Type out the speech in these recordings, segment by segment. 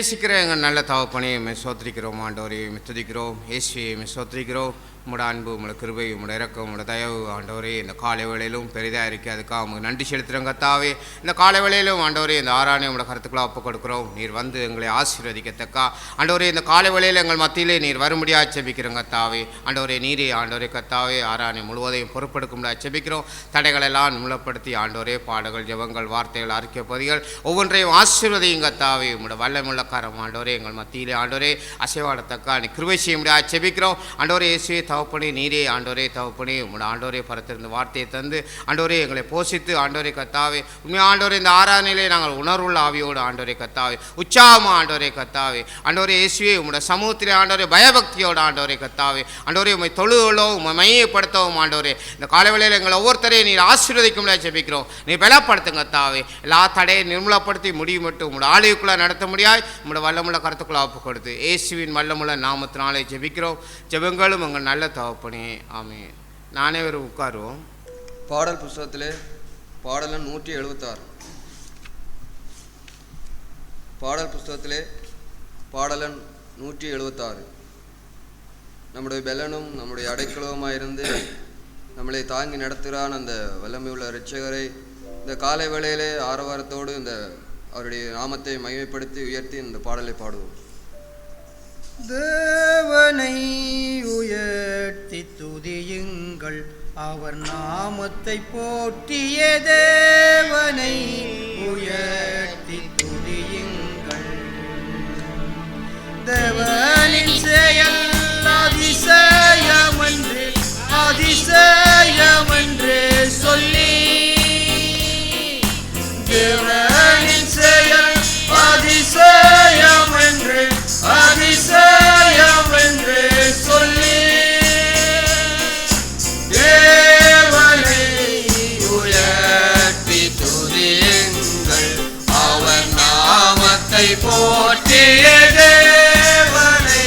நேசிக்கிற எங்கள் நல்ல தகப்பனே சோத்திரிக்கிறோம் ஆண்டவரே, துதிக்கிறோம் இயேசுவே, சோத்திரிக்கிறோம். உங்களோட அன்பு, உங்களோட கிருபை, உங்களோட இரக்கம், உங்களோட தயவு ஆண்டவரே இந்த காலை வேளையிலும் பெரிதாக இருக்குது. அதுக்காக உங்களுக்கு நன்றி செலுத்துகிறோம் கர்த்தாவே. இந்த காலை வேளையிலும் ஆண்டவரே இந்த ஆராணை உங்களோட கருத்துக்களாக ஒப்புக் கொடுக்குறோம். நீர் வந்து எங்களை ஆசீர்வதிக்கத்தக்கா ஆண்டவரே இந்த காலை வேளையில் எங்கள் மத்தியிலே நீர் வரும்படியாக செபிக்கிறோம் கர்த்தாவே. ஆண்டவரே நீரே ஆண்டவரே கர்த்தாவே ஆராணை முழுவதையும் பொறுப்பெடுக்க முடியாது செபிக்கிறோம். தடைகளெல்லாம் மூலப்படுத்தி ஆண்டவரே பாடல்கள், ஜெபங்கள், வார்த்தைகள், அறிக்கை பதிகள் ஒவ்வொன்றையும் ஆசீர்வதியும் கர்த்தாவே. உங்களோட வல்லமுள்ளக்காரம் ஆண்டவரே எங்கள் மத்தியிலே ஆண்டவரே அசைவாடத்தக்கா நீ கிருபை செய்ய முடியாது செபிக்கிறோம். ஆண்டவரே இயேசுவே தகப்பனே நீரே ஆண்டவரே தகப்பனே உங்களோட ஆண்டவரே பரத்திருந்த வார்த்தையை தந்து ஆண்டவரே எங்களை போஷித்து ஆண்டவரே கர்த்தாவே உண்மையாக ஆண்டவரே இந்த ஆராதனையிலே நாங்கள் உணர்வுள்ள ஆவியோடு ஆண்டவரே கர்த்தாவே உற்சாகமாக ஆண்டவரே கர்த்தாவே ஆண்டவரே இயேசுவே உங்களோட சமூகத்திலே ஆண்டவரே பயபக்தியோடு ஆண்டவரே கர்த்தாவே ஆண்டவரே உண்மை தொழுவலும் உண்மை மையப்படுத்தவும் ஆண்டவரே இந்த காலவேளையில் எங்களை ஒவ்வொருத்தரையும் நீர் ஆசீர்வதிக்க முடியாது ஜெபிக்கிறோம். நீ பலப்படுத்துங்க கர்த்தாவே. எல்லா தடையை நிர்மூலப்படுத்தி முடியும் மட்டும் உங்களோட ஆலயக்குள்ளே நடத்த முடியாது உங்களோட வல்லமுள்ள கருத்துக்குள்ளே ஒப்பு கொடுத்து இயேசுவின் வல்லமுள்ள நாமத்தினாலே ஜெபிக்கிறோம். ஜெபங்களும் உங்கள் நல்ல தகப்பனே ஆமென். நானே ஒரு உட்காருவோம். பாடல் புஸ்தகத்திலே பாடலன் 176. பாடல் புஸ்தகத்திலே பாடலன் 176. நம்முடைய பெலனும் நம்முடைய அடைக்கலவுமாக இருந்து நம்மளை தாங்கி நடத்துகிறான் அந்த வல்லமை உள்ள இரட்சகரை இந்த காலை வேளையிலே ஆரவாரத்தோடு இந்த அவருடைய நாமத்தை மகிமைப்படுத்தி உயர்த்தி இந்த பாடலை பாடுவோம். தேவனை உயர்த்தி துதியுங்கள், அவர் நாமத்தை போற்றிய தேவனை உயர்த்தி துதியுங்கள். தேவனின் செயல் அதிசயமென்று அதிசயமென்று சொல்லி தேவனின் செயல் அதிசயமென்று அதிசயமென்று சொல்லி தேவனை உயர்த்தி துதியுங்கள், அவர் நாமத்தை போற்றிய தேவனை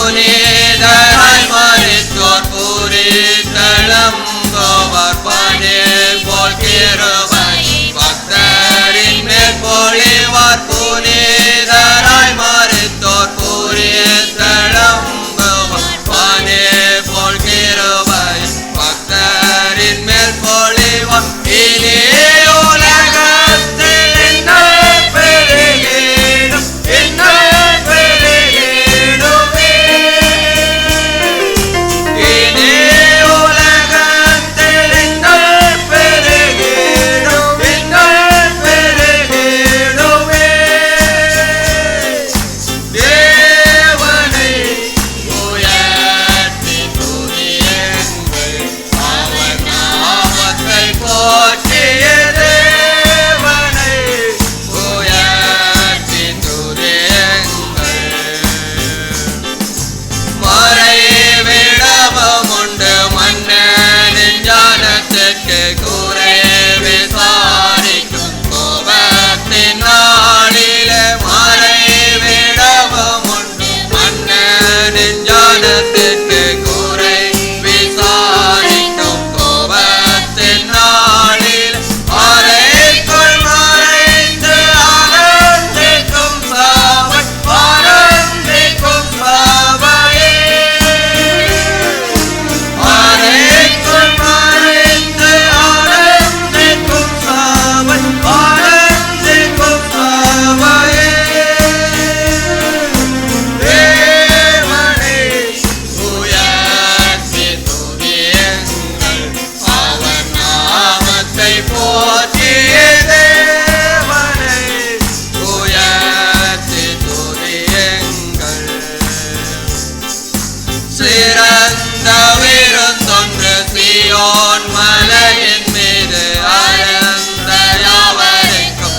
புனிதராய் மரித்தோர் புரித்தெழும்பவர் பணில் போல் கிருபை பக்தரின் மேல் பொழிவார் புனிதராய் மரித்தோர் புரித்தெழும்பவர் பணில் போல் கிருபை பக்தரின் மேல் பொழிவார் இனி உலகத்தில் இன்னல் பெருகிடும் இன்னல் பெருகிடுமே இனி உலகத்தில் இன்னல் பெருகிடும் இன்னல் பெருகிடுமே தேவனை உயர்த்தி துதியுங்கள் அவர் நாமத்தை போற்றிய தேவனை உயர்த்தி துதியுங்கள் மறைவிடமும் உண்டு மன்னனின் ஞானத்திற்கு குறை விசாரிக்கும் கோபத்தின் நாளிலே மறைவிடமும் உண்டு மன்னனின் ஞானத்திற்கு குறை விசாரிக்கும் கோபத்தின் நாளில் அறைக்குள் மறைந்து ஆனந்திக்கும் சாவை ஆனந்திக்கும் சாவையே அறைக்குள் மறைந்து ஆனந்திக்கும் சாவை ஆனந்திக்கும் சாவையே தேவனை உயர்த்தி துதியுங்கள் அவர் நாமத்தை போற்றிய தேவனை உயர்த்தி துதியுங்கள் சிறந்த விருந்தொன்று சீயோன் மலையின் மீது அறந்த யாவரைக்கும்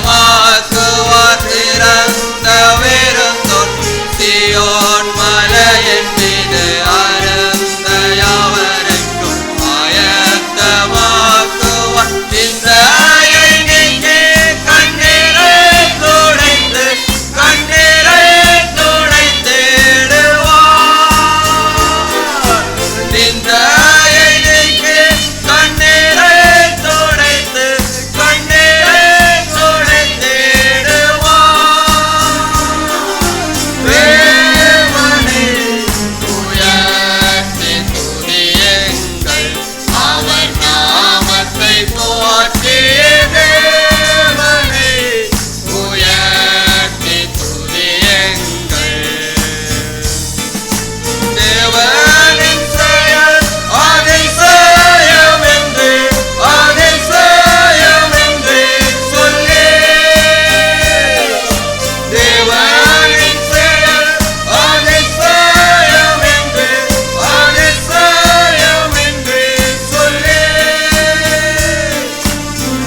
ஆயத்தமாக்குவார் சிறந்த விருந்தொன்று சீயோன் மலையின் மீது அறந்த யாவரைக்கும் ஆயத்தமாக்குவார் இந்த நீக்கி கண்ணீரை துடைத்து கண்ணீரை துடைத்திடுவார் நிந்தையை நீக்கி கண்ணீரை துடைத்து கண்ணீரை துடைத்திடுவார் தேவனை உயர்த்தி துதியுங்கள் அவர் நாமத்தை போற்றிய தேவனை உயர்த்தி துதியுங்கள் தேவனின் செயல் அதிசயம் என்று சொல்லி தேவனின் செயல் அதிசயம் என்று சொல்லி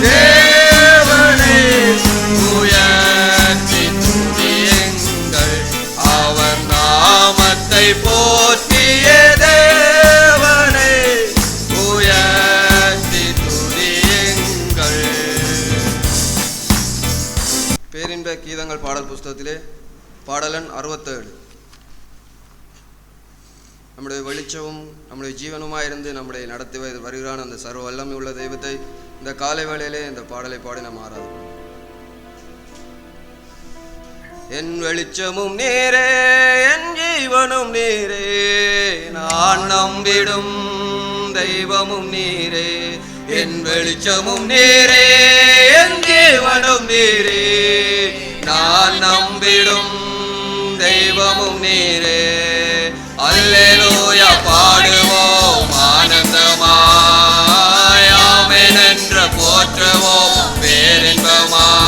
தேவனை உயர்த்தி துதியுங்கள் அவர் நாமத்தை போற்றிய தேவனை உயர்த்தி துதியுங்கள். பேரின்ப கீதங்கள் பாடல் புஸ்தகத்திலே பாடலன் 67 நம்முடைய வெளிச்சமும் நம்முடைய ஜீவனுமாயிருந்து நம்முடைய நடத்தி வருகிறான் அந்த சர்வ வல்லமை உள்ள தெய்வத்தை இந்த காலை வேளையிலே இந்த பாடலை பாடி நாம் ஆராதிப்போம். என் வெளிச்சமும் நீரே என் ஜீவனும் நீரே நான் நம்பிடும் தெய்வமும் நீரே என் வெளிச்சமும் நீரே என் ஜீவனும் நீரே நான் நம்பிடும் தெய்வமும் நீரே அல்லேலூயா பாடுவோம் ஆனந்தமாய் ஆமென் என்று போற்றுவோம் பேரின்பமாய்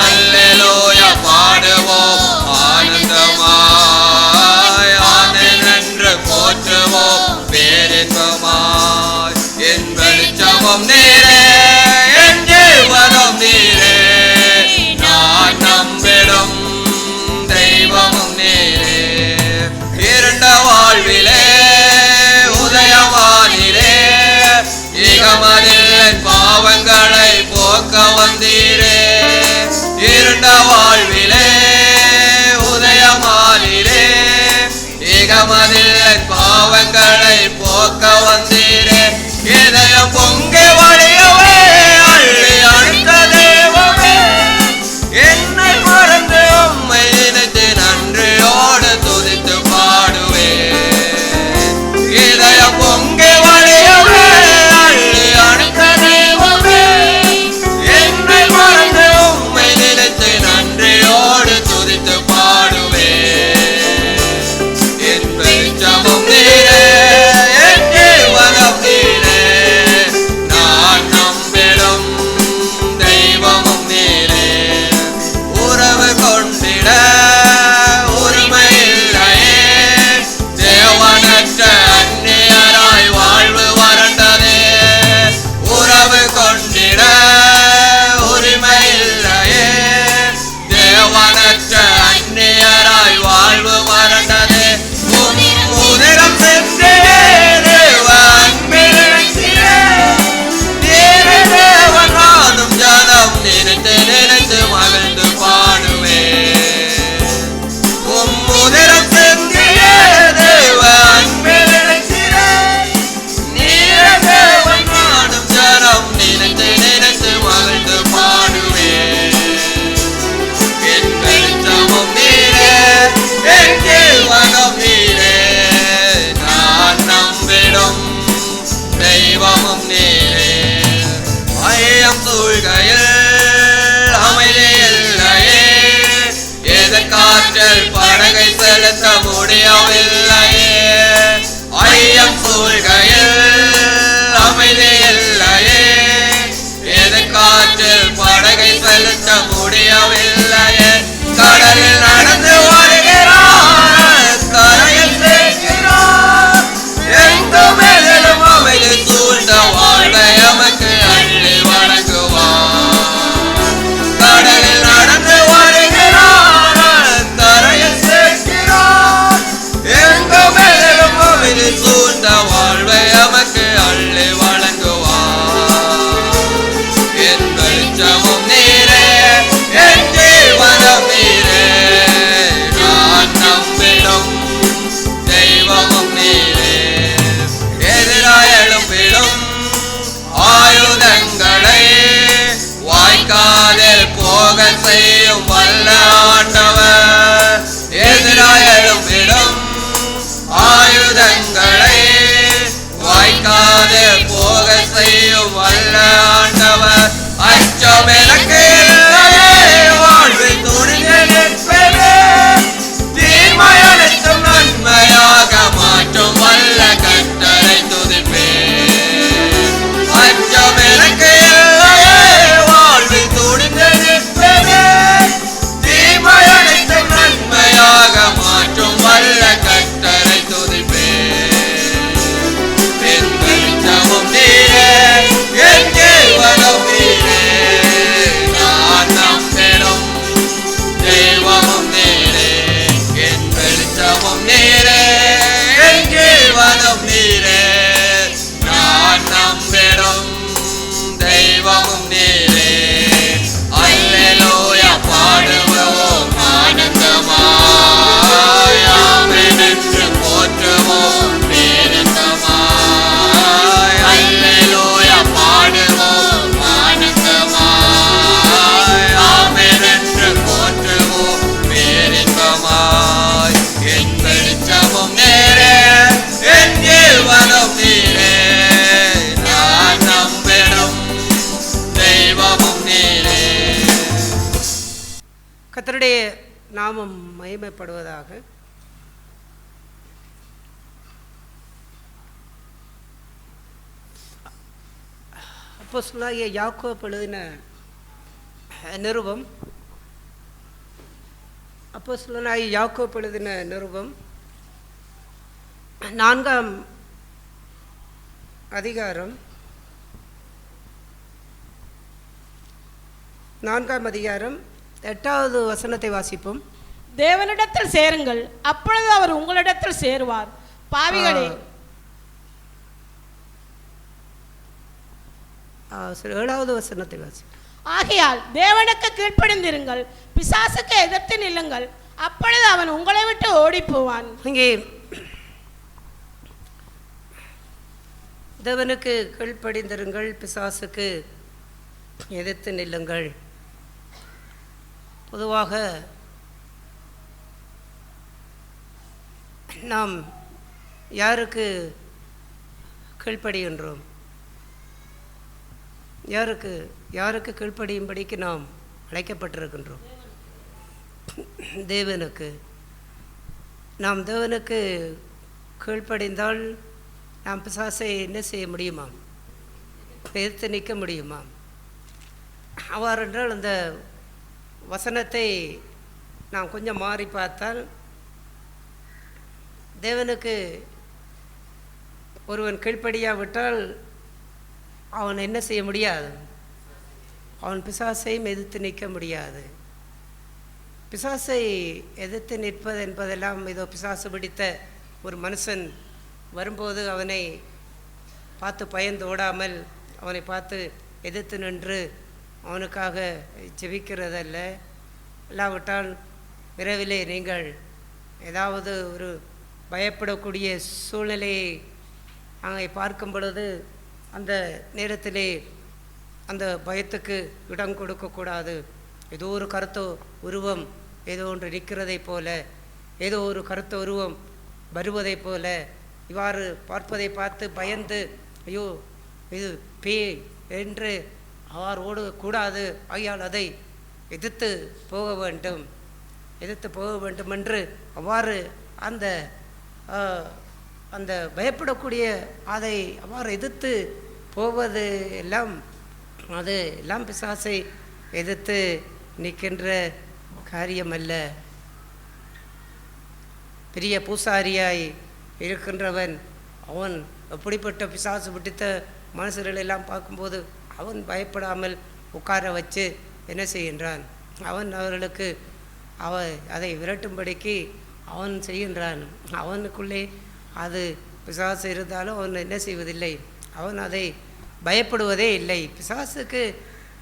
அல்லேலூயா பாடுவோம் ஆனந்தமாய் ஆமென் என்று போற்றுவோம் பேரின்பமாய் என் வெளிச்சமும் நீரே என் ஜீவனும் நீரே நான் நம்பிடும் தெய்வமும் நீரே இருண்ட வாழ்விலே உதயமானிரே இகமதில் பாவங்களை போக்க வந்தீரே இருண்ட வாழ்விலே உதயமானிரே நேரமதில் என் பாவங்களை போக்க வந்தீரே இதயம் பொங்கி வழியவே அள்ளி அழைத்த தேவமே என்னை மறந்து உம்மை நினைத்து நன்றியோடு துதித்து பாடுவேன் இதயம் பொங்கி வழியவே அள்ளி அழைத்த தேவமே என்னை மறந்து உம்மை நினைத்து நன்றியோடு துதித்து பாடுவேன் என் வெளிச்சமும் நீரே என் ஜீவனும் நீரே நான் நம்பிடும் தெய்வமும் நீரே உறவு கொண்டிட உரிமை இல்லையே தேவனற்ற அந்நியராய் வாழ்வு வறண்டதே உறவு கொண்டிட உரிமை இல்லையே தேவனற்ற அந்நியராய் வாழ்வு வறண்டதே உதிரம் சென்றே தேவ அன்பில் இணைந்தீரே நீரே தேவன் நானும் ஜனம் நினைத்து நினைத்து மகிழ்ந்து பாடுவேன் உம்முதிரம் சென்றே தேவ அன்பில் இணைந்தீரே நீரே தேவன் நானும் ஜனம் நினைத்து நினைத்து மகிழ்ந்து பாடுவேன் என் வெளிச்சமும் நீரே என் ஜீவனும் நீரே நான் நம்பிடும் தெய்வமும் நீரே ஐயம் சூழ்கையில் அமைதி இல்லையே எதற்காற்றல் படகை செலுத்த முடியவில்லையே ஐயம் சூழ்கையில் அமைதி இல்லையே எதற்காற்றில் படகை செலுத்த முடியவில்லையே கடலில் நடந்து வருகிறார் கரையில் சேர்க்கிறார் எங்கும் எதிலும் அமைதி சூழ்ந்த வாழ்வை எமக்கு அள்ளி வழங்குவார் கடலில் நடந்து வருகிறார் கரையில் சேர்க்கிறார் எங்கும் எதிலும் அமைதி சூழ்ந்த வாழ்வை எமக்கு அள்ளி வழங்குவார் என் வெளிச்சமும் நீரே என் ஜீவனும் நீரே நான் நம்பிடும் தெய்வமும் நீரே எதிராய் எழும்பிடும் ஆயுதங்களை வாய்க்காதில் போக செய்யும் வல்ல ஆண்டவர் எதிராய் எழும்பிடும் ஆயுதங்களை வாய்க்காதில் போக செய்யும் வல்ல ஆண்டவர் அச்சம் எனக்கு இல்லையே வாழ்வில் துணிந்து நிற்பேனே தீமை அனைத்தும் நன்மையாக மாற்றும் வல்ல கர்த்தரை துதிப்பேன் அச்சம் எனக்கு இல்லையே வாழ்வில் துணிந்து நிற்பேனே தீமை அனைத்தும் நன்மையாக மாற்றும் வல்ல கர்த்தரை துதிப்பேன் என் வெளிச்சமும் நீரே என் ஜீவனும் நீரே நான் நம்பிடும் தெய்வமும் நீரே என் வெளிச்சமும் நீரே என் ஜீவனும் நீரே நான் நம்பிடும் தெய்வமும் நீரே அல்லேலூயா பாடுவோம் ஆனந்தமாய் ஆமென் என்று போற்றுவோம் பேரின்பமாய் அல்லேலூயா பாடுவோம் ஆனந்தமாய் ஆமென் என்று போற்றுவோம் பேரின்பமாய் என் வெளிச்சமும் நீரே என் ஜீவனும் நீரே நான் நம்பிடும் தெய்வமும் நீரே கர்த்தருடைய நாமம் மகிமைப்படுவதாக. அப்போஸ்தலனாகிய யாக்கோபு எழுதின நிருபம் அப்போஸ்தலனாகிய யாக்கோபு எழுதின நிருபம் 4ஆம் அதிகாரம் 8வது வசனத்தை வாசிப்போம். தேவனிடத்தில் சேருங்கள், அப்பொழுது அவர் உங்களிடத்தில் சேருவார். பாவிகளே 7வது வசனத்தை வாசிப்போம். ஆகையால் தேவனுக்கு கீழ்ப்படிந்திருங்கள், பிசாசுக்கு எதிர்த்து நில்லுங்கள், அப்பொழுது அவன் உங்களை விட்டு ஓடி போவான். இங்கே தேவனுக்கு கீழ்ப்படிந்திருங்கள், பிசாசுக்கு எதிர்த்து நில்லுங்கள். பொதுவாக நாம் யாருக்கு கீழ்ப்படிகின்றோம்? யாருக்கு கீழ்ப்படியும்படிக்கு நாம் அழைக்கப்பட்டிருக்கின்றோம்? தேவனுக்கு. நாம் தேவனுக்கு கீழ்ப்படிந்தால் நாம் பிசாசை என்ன செய்ய முடியுமா? எதிர்த்து நிற்க முடியுமா? அவ்வாறென்றால் அந்த வசனத்தை நாம் கொஞ்சம் மாறி பார்த்தால், தேவனுக்கு ஒருவன் கீழ்ப்படியாவிட்டால் அவன் என்ன செய்ய முடியாது? அவன் பிசாசையும் எதிர்த்து நிற்க முடியாது. பிசாசை எதிர்த்து நிற்பது என்பதெல்லாம் இதோ பிசாசு பிடித்த ஒரு மனுஷன் வரும்போது அவனை பார்த்து பயந்து ஓடாமல் அவனை பார்த்து எதிர்த்து நின்று அவனுக்காக ஜெபிக்கிறதல்ல. இல்லாவிட்டால் விரைவிலே நீங்கள் ஏதாவது ஒரு பயப்படக்கூடிய சூழ்நிலையை அங்கே பார்க்கும் பொழுது அந்த நேரத்திலே அந்த பயத்துக்கு இடம் கொடுக்கக்கூடாது. ஏதோ ஒரு கருத்த உருவம் ஏதோ ஒன்று நிற்கிறதைப் போல, ஏதோ ஒரு கருத்த உருவம் வருவதைப் போல இவ்வாறு பார்ப்பதை பார்த்து பயந்து ஐயோ இது பேய் என்று அவ்வாறு ஓடக்கூடாது. ஆகையால் அதை எதிர்த்து போக வேண்டும் என்று அவ்வாறு அந்த பயப்படக்கூடிய அதை அவ்வாறு எதிர்த்து போவது எல்லாம் அது எல்லாம் பிசாசை எதிர்த்து நிற்கின்ற காரியமல்ல. பெரிய பூசாரியாய் இருக்கின்றவன் அவன் எப்படிப்பட்ட பிசாசு பிடித்த மனுஷர்களெல்லாம் பார்க்கும்போது அவன் பயப்படாமல் உட்கார வச்சு என்ன செய்கின்றான்? அவன் அவர்களுக்கு அதை விரட்டும்படிக்கு அவன் செய்கின்றான். அவனுக்குள்ளே அது பிசாசு இருந்தாலும் அவன் என்ன செய்வதில்லை, அவன் அதை பயப்படுவதே இல்லை. பிசாசுக்கு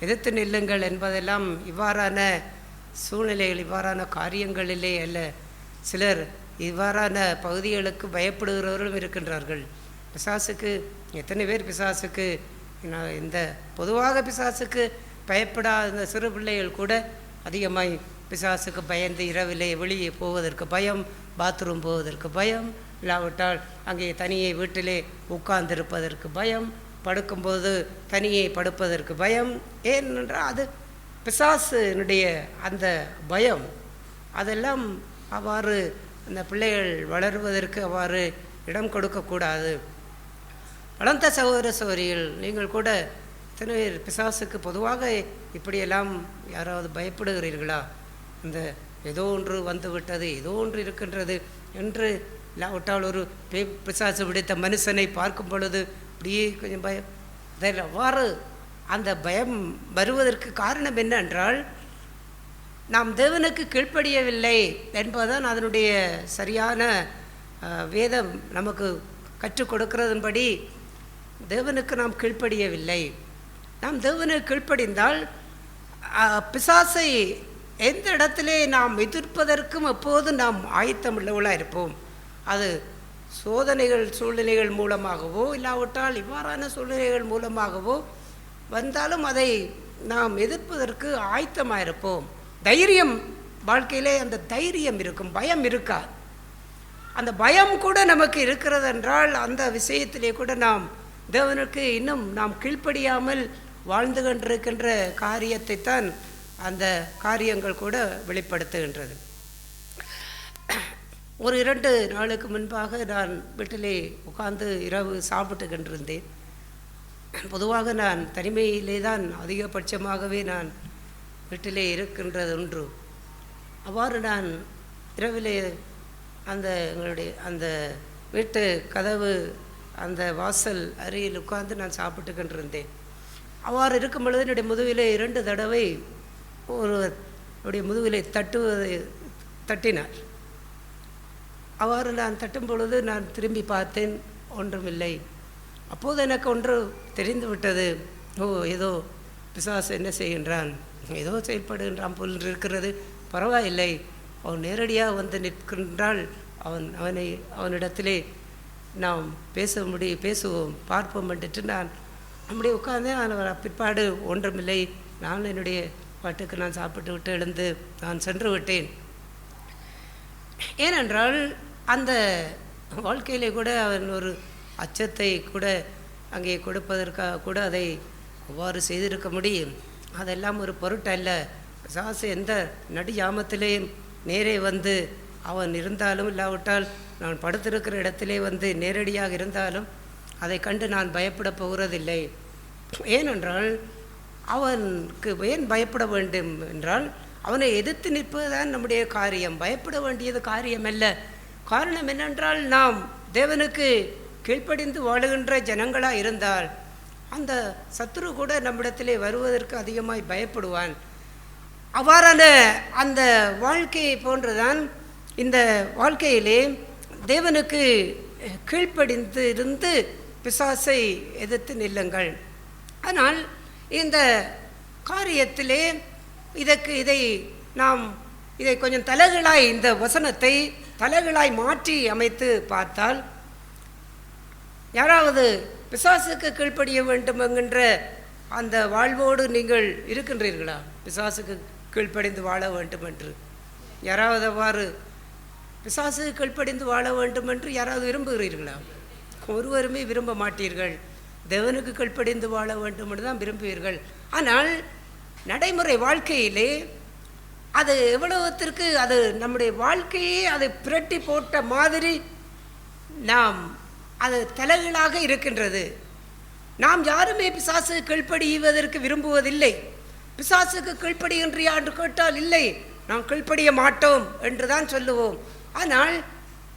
எதிர்த்து நில்லுங்கள் என்பதெல்லாம் இவ்வாறான சூழ்நிலைகள், இவ்வாறான காரியங்களிலே அல்ல. சிலர் இவ்வாறான பகுதிகளுக்கு பயப்படுகிறவர்களும் இருக்கின்றார்கள். பிசாசுக்கு எத்தனை பேர் பிசாசுக்கு இந்த பொதுவாக பிசாசுக்கு பயப்படாத சிறு பிள்ளைகள் கூட அதிகமாய் பிசாசுக்கு பயந்து இரவிலே வெளியே போவதற்கு பயம், பாத்ரூம் போவதற்கு பயம், இல்லாவிட்டால் அங்கே தனியே வீட்டிலே உட்கார்ந்திருப்பதற்கு பயம், படுக்கும்போது தனியே படுப்பதற்கு பயம். ஏனென்றால் அது பிசாசினுடைய அந்த பயம். அதெல்லாம் அவ்வாறு அந்த பிள்ளைகள் வளருவதற்கு அவ்வாறு இடம் கொடுக்கக்கூடாது. வளர்ந்த சகோதர சகோதரிகள், நீங்கள் கூட எத்தனை பேர் பிசாசுக்கு பொதுவாக இப்படியெல்லாம் யாராவது பயப்படுகிறீர்களா? இந்த ஏதோ ஒன்று வந்து விட்டது, ஏதோ ஒன்று இருக்கின்றது என்று, இல்லாவிட்டால் ஒரு பிசாசு பிடித்த மனுஷனை பார்க்கும் பொழுது அப்படியே கொஞ்சம் பயம். அதில் அவ்வாறு அந்த பயம் வருவதற்கு காரணம் என்னென்றால், நாம் தேவனுக்கு கீழ்ப்படியவில்லை என்பதுதான் அதனுடைய சரியான வேதம் நமக்கு கற்றுக் கொடுக்கிறதன்படி தேவனுக்கு நாம் கீழ்ப்படியவில்லை. நாம் தேவனுக்கு கீழ்ப்படிந்தால் பிசாசை எந்த இடத்திலே நாம் எதிர்ப்பதற்கும் எப்போதும் நாம் ஆயத்தமுள்ளவர்களாக இருப்போம். அது சோதனைகள் சூழ்நிலைகள் மூலமாகவோ இல்லாவிட்டால் இவ்வாறான சூழ்நிலைகள் மூலமாகவோ வந்தாலும் அதை நாம் எதிர்ப்பதற்கு ஆயத்தமாக இருப்போம். தைரியம், வாழ்க்கையிலே அந்த தைரியம் இருக்கும், பயம் இருக்காது. அந்த பயம் கூட நமக்கு இருக்கிறது என்றால் அந்த விஷயத்திலே கூட நாம் தேவனுக்கு இன்னும் நாம் கீழ்ப்படியாமல் வாழ்ந்து கொண்டிருக்கின்ற காரியத்தை தான் அந்த காரியங்கள் கூட வெளிப்படுத்துகின்றது. ஒரு 2 நாளுக்கு முன்பாக நான் வீட்டிலே உட்கார்ந்து இரவு சாப்பிட்டு கொண்டிருந்தேன். பொதுவாக நான் தனிமையிலே தான் அதிகபட்சமாகவே நான் வீட்டிலே இருக்கின்றது ஒன்று. அவ்வாறு நான் இரவிலே எங்களுடைய அந்த வீட்டு கதவு அந்த வாசல் அருகில் உட்கார்ந்து நான் சாப்பிட்டு கொண்டிருந்தேன். அவ்வாறு இருக்கும் பொழுது என்னுடைய முதுகிலே 2 தடவை என்னுடைய முதுகிலே தட்டினார். அவ்வாறு நான் தட்டும் பொழுது நான் திரும்பி பார்த்தேன், ஒன்றுமில்லை. அப்போது எனக்கு ஒன்று தெரிந்து விட்டது. ஏதோ பிசாசு என்ன செய்கின்றான், ஏதோ செயல்படுகின்றான் போல் இருக்கிறது. பரவாயில்லை, அவன் நேரடியாக வந்து நிற்கின்றால் அவனிடத்திலே நாம் பேசுவோம் பார்ப்போம் என்றுட்டு நான் அப்படியே உட்கார்ந்தேன். நான் பிற்பாடு ஒன்றுமில்லை, நான் என்னுடைய பாட்டுக்கு நான் சாப்பிட்டு விட்டு எழுந்து நான் சென்று விட்டேன். ஏனென்றால் அந்த வாழ்க்கையிலே கூட அவன் ஒரு அச்சத்தை கூட அங்கே கொடுப்பதற்காக கூட அதை அவ்வாறு செய்திருக்க முடியும். அதெல்லாம் ஒரு பொருட்டல்ல. பிசாசு எந்த நடுயாமத்திலேயும் நேரே வந்து அவன் இருந்தாலும் இல்லாவிட்டால் நான் படுத்திருக்கிற இடத்திலே வந்து நேரடியாக இருந்தாலும் அதை கண்டு நான் பயப்பட போகிறதில்லை. ஏனென்றால் அவனுக்கு ஏன் பயப்பட வேண்டும் என்றால் அவனை எதிர்த்து நிற்பதுதான் நம்முடைய காரியம். பயப்பட வேண்டியது காரியம் அல்ல. காரணம் என்னென்றால் நாம் தேவனுக்கு கீழ்ப்படிந்து வாழுகின்ற ஜனங்களாக இருந்தால் அந்த சத்துரு கூட நம்மிடத்திலே வருவதற்கு அதிகமாய் பயப்படுவான். அவ்வாறான அந்த வாழ்க்கையை போன்றுதான் இந்த வாழ்க்கையிலே தேவனுக்கு கீழ்ப்படிந்து இருந்து பிசாசை எதிர்த்து நில்லுங்கள். ஆனால் இந்த காரியத்திலே இதை கொஞ்சம் தலைகளாய் இந்த வசனத்தை தலைகளாய் மாற்றி அமைத்து பார்த்தால், யாராவது பிசாசுக்கு கீழ்ப்படிய வேண்டும் என்கின்ற அந்த வாழ்வோடு நீங்கள் இருக்கின்றீர்களா? பிசாசுக்கு கீழ்ப்படிந்து வாழ வேண்டும் என்று யாராவது அவ்வாறு பிசாசுக்கு கீழ்ப்படிந்து வாழ வேண்டும் என்று யாராவது விரும்புகிறீர்களா? ஒருவருமே விரும்ப மாட்டீர்கள். தேவனுக்கு கீழ்ப்படிந்து வாழ வேண்டும் என்று தான் விரும்புவீர்கள். ஆனால் நடைமுறை வாழ்க்கையிலே அது எவ்வளவுத்திற்கு அது நம்முடைய வாழ்க்கையே அதை புரட்டி போட்ட மாதிரி நாம் அது தலைகளாக இருக்கின்றது. நாம் யாருமே பிசாசுக்கு கீழ்ப்படிவதற்கு விரும்புவதில்லை. பிசாசுக்கு கீழ்ப்படிகின்றியா என்று கேட்டால் இல்லை, நாம் கீழ்ப்படிய மாட்டோம் என்று தான் சொல்லுவோம். ஆனால்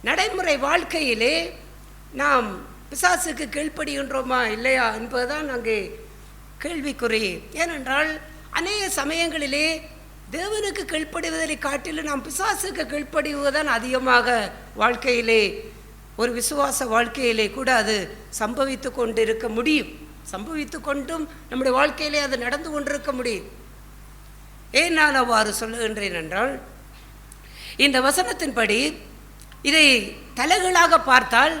நடைமுறை வாழ்க்கையிலே நாம் பிசாசுக்கு கீழ்ப்படிகின்றோமா இல்லையா என்பதுதான் அங்கே கேள்விக்குறி. ஏனென்றால் அநேக சமயங்களிலே தேவனுக்கு கீழ்ப்படிவதை காட்டிலும் நாம் பிசாசுக்கு கீழ்ப்படிவதுதான் அதிகமாக வாழ்க்கையிலே ஒரு விசுவாச வாழ்க்கையிலே கூட அது சம்பவித்து கொண்டு இருக்க முடியும். சம்பவித்து கொண்டும் நம்முடைய வாழ்க்கையிலே அது நடந்து கொண்டிருக்க முடியும். ஏன் நான் அவ்வாறு சொல்லுகின்றேன் என்றால், இந்த வசனத்தின்படி இதை தலைகளாக பார்த்தால்,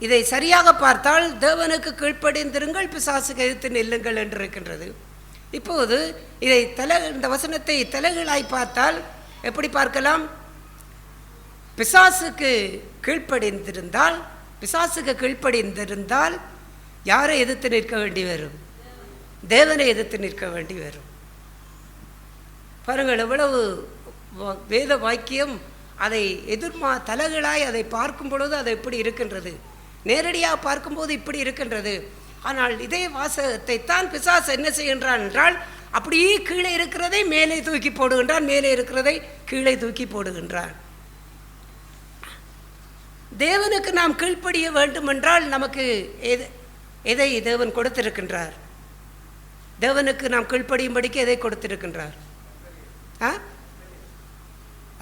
இதை சரியாக பார்த்தால் தேவனுக்கு கீழ்ப்படிந்திருங்கள், பிசாசுக்கு எதிர்த்து நில்லுங்கள் என்று இருக்கின்றது. இப்போது இந்த வசனத்தை தலைகளாய் பார்த்தால் எப்படி பார்க்கலாம்? பிசாசுக்கு கீழ்ப்படிந்திருந்தால் யாரை எதிர்த்து நிற்க வேண்டி வரும்? தேவனை எதிர்த்து நிற்க வேண்டி வரும். பாருங்கள், எவ்வளவு வேத வாக்கியம் அதை தலைகளாய் அதை பார்க்கும் பொழுது அது எப்படி இருக்கின்றது, நேரடியாக பார்க்கும்போது இப்படி இருக்கின்றது. ஆனால் இதே வாசகத்தை தான் பிசாசு என்ன செய்கின்றான் என்றால், அப்படியே கீழே இருக்கிறதை மேலே தூக்கி போடுகின்றான், மேலே இருக்கிறதை கீழே தூக்கி போடுகின்றான். தேவனுக்கு நாம் கீழ்ப்படிய வேண்டும் என்றால் நமக்கு எதை தேவன் கொடுத்திருக்கின்றார்? தேவனுக்கு நாம் கீழ்ப்படியும்படிக்கு எதை கொடுத்திருக்கின்றார்?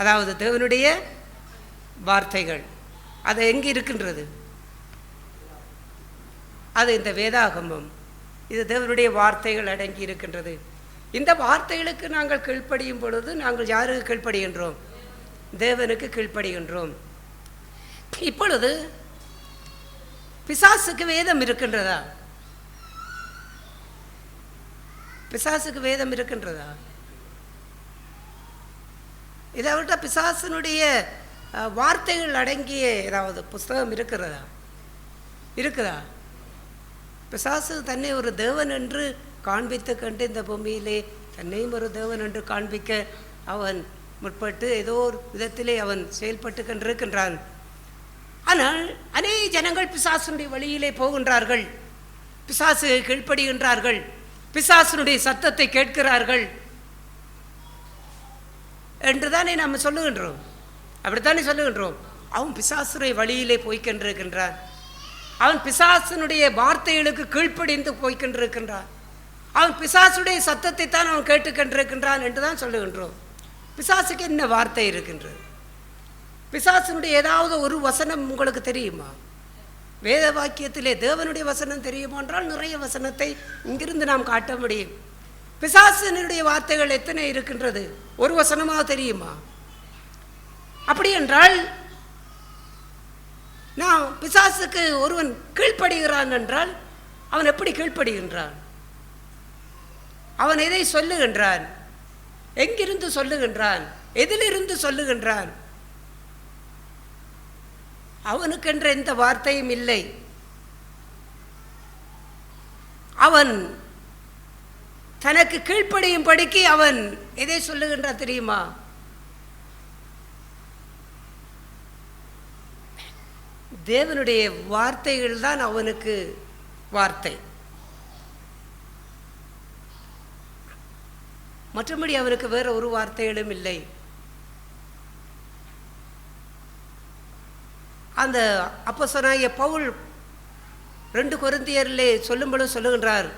அதாவது தேவனுடைய வார்த்தைகள். அது எங்கே இருக்கின்றது? அது இந்த வேதாகமம். இது தேவனுடைய வார்த்தைகள் அடங்கி இருக்கின்றது. இந்த வார்த்தைகளுக்கு நாங்கள் கீழ்ப்படியும் பொழுது நாங்கள் யாருக்கு கீழ்ப்படுகின்றோம்? தேவனுக்கு கீழ்ப்படுகின்றோம். இப்பொழுது பிசாசுக்கு வேதம் இருக்கின்றதா? பிசாசுக்கு வேதம் இருக்கின்றதா? இதை விட்ட பிசாசனுடைய வார்த்தைகள் அடங்கிய ஏதாவது புஸ்தகம் இருக்குதா? பிசாசு தன்னை ஒரு தேவன் என்று காண்பித்து கண்டு இந்த பூமியிலே தன்னையும் ஒரு தேவன் என்று காண்பிக்க அவன் முற்பட்டு ஏதோ ஒரு விதத்திலே அவன் செயல்பட்டு கொண்டிருக்கின்றான். ஆனால் அநேக ஜனங்கள் பிசாசனுடைய வழியிலே போகின்றார்கள், பிசாசு கீழ்ப்படுகின்றார்கள், பிசாசனுடைய சத்தத்தை கேட்கிறார்கள் என்றுதானே நாம் சொல்லுகின்றோம். அப்படித்தானே சொல்லுகின்றோம். அவன் பிசாசுடைய வழியிலே போய்கொண்டிருக்கின்றான், அவன் பிசாசனுடைய வார்த்தைகளுக்கு கீழ்ப்படிந்து போய்கொண்டிருக்கின்றான், அவன் பிசாசுடைய சத்தத்தை தான் அவன் கேட்டுக்கொண்டிருக்கின்றான் என்றுதான் சொல்லுகின்றோம். பிசாசுக்கு என்ன வார்த்தை இருக்கின்றது? பிசாசனுடைய ஏதாவது ஒரு வசனம் உங்களுக்கு தெரியுமா? வேத வாக்கியத்திலே தேவனுடைய வசனம் தெரியுமா என்றால் நிறைய வசனத்தை இங்கிருந்து நாம் காட்ட முடியும். பிசாசனுடைய வார்த்தைகள் எத்தனை இருக்கின்றது? ஒரு வசனமாக தெரியுமா? அப்படி என்றால் நான் பிசாசுக்கு ஒருவன் கீழ்ப்படுகிறான் என்றால் அவன் எப்படி கீழ்ப்படுகின்றான்? அவன் எதை சொல்லுகின்றான்? எங்கிருந்து சொல்லுகின்றான்? எதிலிருந்து சொல்லுகின்றான்? அவனுக்கென்ற எந்த வார்த்தையும் இல்லை. அவன் தனக்கு கீழ்ப்படியும் படிக்கு அவன் எதை சொல்லுகின்றான் தெரியுமா? தேவனுடைய வார்த்தைகள் தான் அவனுக்கு வார்த்தை. மற்றபடி அவனுக்கு வேற ஒரு வார்த்தைகளும் இல்லை. அந்த அப்போஸ்தலனாகிய பவுல் 2 கொரிந்தியரிலே சொல்லும்போது சொல்லுகின்றார்,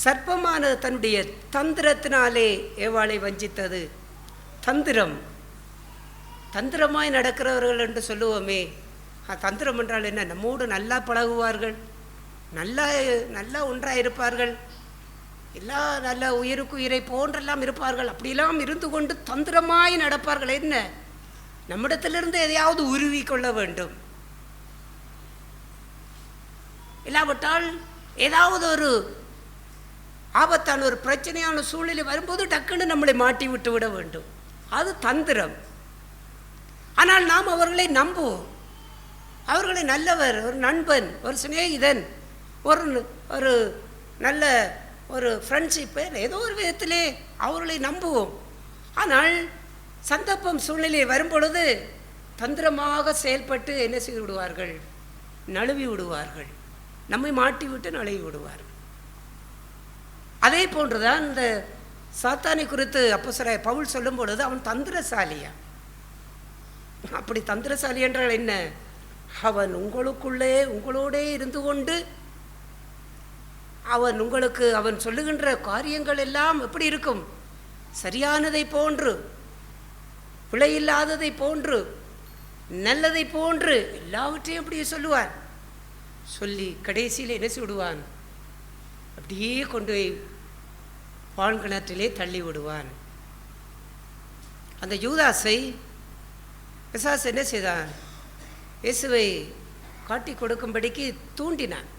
சர்ப்பமான தன்னுடைய தந்திரத்தினாலே ஏவாளை வஞ்சித்தது. தந்திரம், தந்திரமாய் நடக்கிறவர்கள் என்று சொல்லுவோமே, தந்திரம் என்றால் என்ன? நம்மோடு நல்லா பழகுவார்கள், நல்லா ஒன்றாக இருப்பார்கள், எல்லா நல்ல உயிருக்கு உயிரை போன்றெல்லாம் இருப்பார்கள். அப்படியெல்லாம் இருந்து கொண்டு தந்திரமாய் நடப்பார்கள். என்ன? நம்மிடத்திலிருந்து எதையாவது உருவி கொள்ள வேண்டும். இல்லாவிட்டால் ஏதாவது ஒரு ஆபத்தான ஒரு பிரச்சனையான சூழ்நிலை வரும்போது டக்குன்னு நம்மளை மாட்டி விட்டு விட வேண்டும். அது தந்திரம். ஆனால் நாம் அவர்களை நம்புவோம். அவர்களை நல்லவர், ஒரு நண்பன், ஒரு சிநேகிதன், ஒரு நல்ல ஒரு ஃப்ரெண்ட்ஷிப்பு, ஏதோ ஒரு விதத்திலே அவர்களை நம்புவோம். ஆனால் சந்தர்ப்பம் சூழ்நிலை வரும்பொழுது தந்திரமாக செயல்பட்டு என்ன செய்து விடுவார்கள்? நழுவி விடுவார்கள். நம்மை மாட்டி விட்டு நழுவி விடுவார்கள். அதே போன்றுதான் இந்த சாத்தானை குறித்து அப்போஸ்தலனாகிய பவுல் சொல்லும் பொழுது அவன் தந்திரசாலியா. அப்படி தந்திரசாலி என்றால் என்ன? அவன் உங்களுக்குள்ளே உங்களோடே இருந்து கொண்டு அவன் சொல்லுகின்ற காரியங்கள் எல்லாம் எப்படி இருக்கும்? சரியானதை போன்று, பிழையில்லாததை போன்று, நல்லதை போன்று எல்லாவற்றையும் அப்படியே சொல்லுவான். சொல்லி கடைசியில் என்ன செய்வான்? அப்படியே கொண்டு போய் பாழ்கிணற்றிலே தள்ளி விடுவான். அந்த யூதாசை பிசாசு என்ன செய்தான்? இயேசுவை காட்டி கொடுக்கும்படிக்கு தூண்டினான்.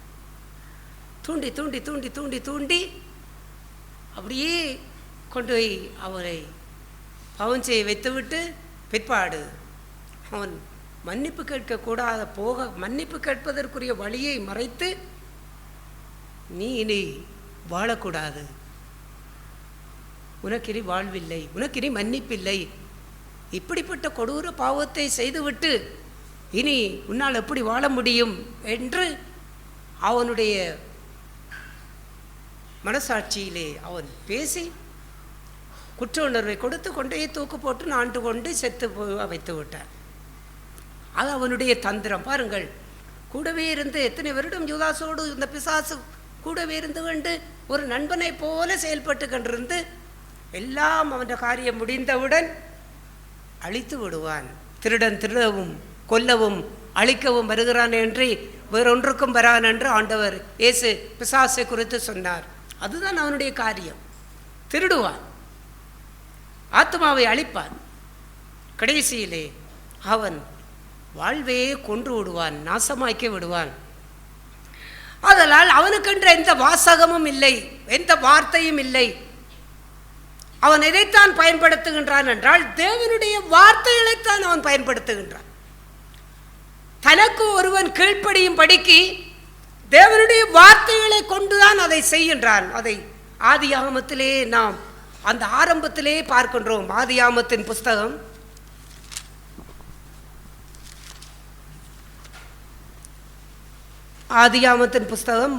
தூண்டி தூண்டி தூண்டி தூண்டி தூண்டி அப்படியே கொண்டு போய் அவரை பாவம் செய்ய வைத்துவிட்டு பிற்பாடு அவன் மன்னிப்பு கேட்கக்கூடாத மன்னிப்பு கேட்பதற்குரிய வழியை மறைத்து, நீ இனி வாழக்கூடாது, உனக்கினி வாழ்வில்லை, உனக்கினி மன்னிப்பில்லை, இப்படிப்பட்ட கொடூர பாவத்தை செய்துவிட்டு இனி உன்னால் எப்படி வாழ முடியும் என்று அவனுடைய மனசாட்சியிலே அவன் பேசி குற்ற உணர்வை கொடுத்து கொண்டே தூக்கு போட்டு நாண்டு கொண்டு செத்து வைத்து விட்டான். அது அவனுடைய தந்திரம். பாருங்கள், கூடவே இருந்து எத்தனை வருடம் யூதாசோடு இந்த பிசாசு கூடவே இருந்து கொண்டு ஒரு நண்பனை போல செயல்பட்டு கொண்டிருந்து எல்லாம் அவன் காரியம் முடிந்தவுடன் அழித்து விடுவான். திருடன் திருடவும் கொல்லவும் அழிக்கவும் வருகிறான் என்று வேறொன்றுக்கும் வரான் என்று ஆண்டவர் இயேசு பிசாசை குறித்து சொன்னார். அதுதான் அவனுடைய காரியம். திருடுவான், ஆத்மாவை அழிப்பான், கடைசியிலே அவன் வாழ்வையே கொன்று விடுவான், நாசமாக்கி விடுவான். அதனால் அவனுக்கென்ற எந்த வாசகமும் இல்லை, எந்த வார்த்தையும் இல்லை. அவன் எதைத்தான் பயன்படுத்துகின்றான் என்றால் தேவனுடைய வார்த்தைகளைத்தான் அவன் பயன்படுத்துகின்றான். தனக்கு ஒருவன் கீழ்ப்படியும் படிக்கு தேவனுடைய வார்த்தைகளை கொண்டுதான் அதை செய்கின்றான். அதை ஆதியாகமத்திலே நாம் அந்த ஆரம்பத்திலே பார்க்கின்றோம். ஆதியாகமத்தின் புஸ்தகம்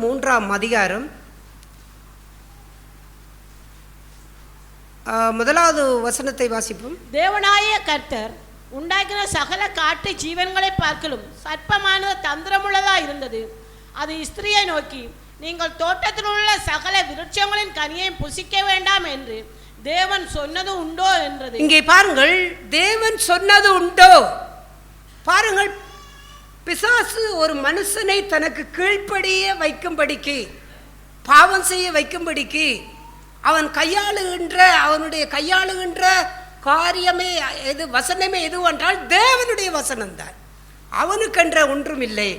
3ஆம் அதிகாரம் 1வது வசனத்தை வாசிப்போம். தேவனாய கர்த்தர் உண்டாக்கின சகல காட்டு ஜீவன்களை பார்க்கலும் சர்ப்பமானது தந்திரமுள்ளதா இருந்தது. அது ஸ்திரியை நோக்கி, நீங்கள் தோட்டத்தில் உள்ள சகல விருட்சங்களின் கனியை புசிக்க வேண்டாம் என்று தேவன் சொன்னது உண்டோ என்றது. இங்கே பாருங்கள், தேவன் சொன்னது உண்டோ. பாருங்கள், பிசாசு ஒரு மனுஷனை தனக்கு கீழ்ப்படிய வைக்கும்படிக்கு, பாவம் செய்ய வைக்கும்படிக்கு அவனுடைய கையாளுகின்ற காரியமே எது, வசனமே எதுவென்றால் தேவனுடைய வசனம்தான். அவனுக்கென்ற ஒன்றும் இல்லை.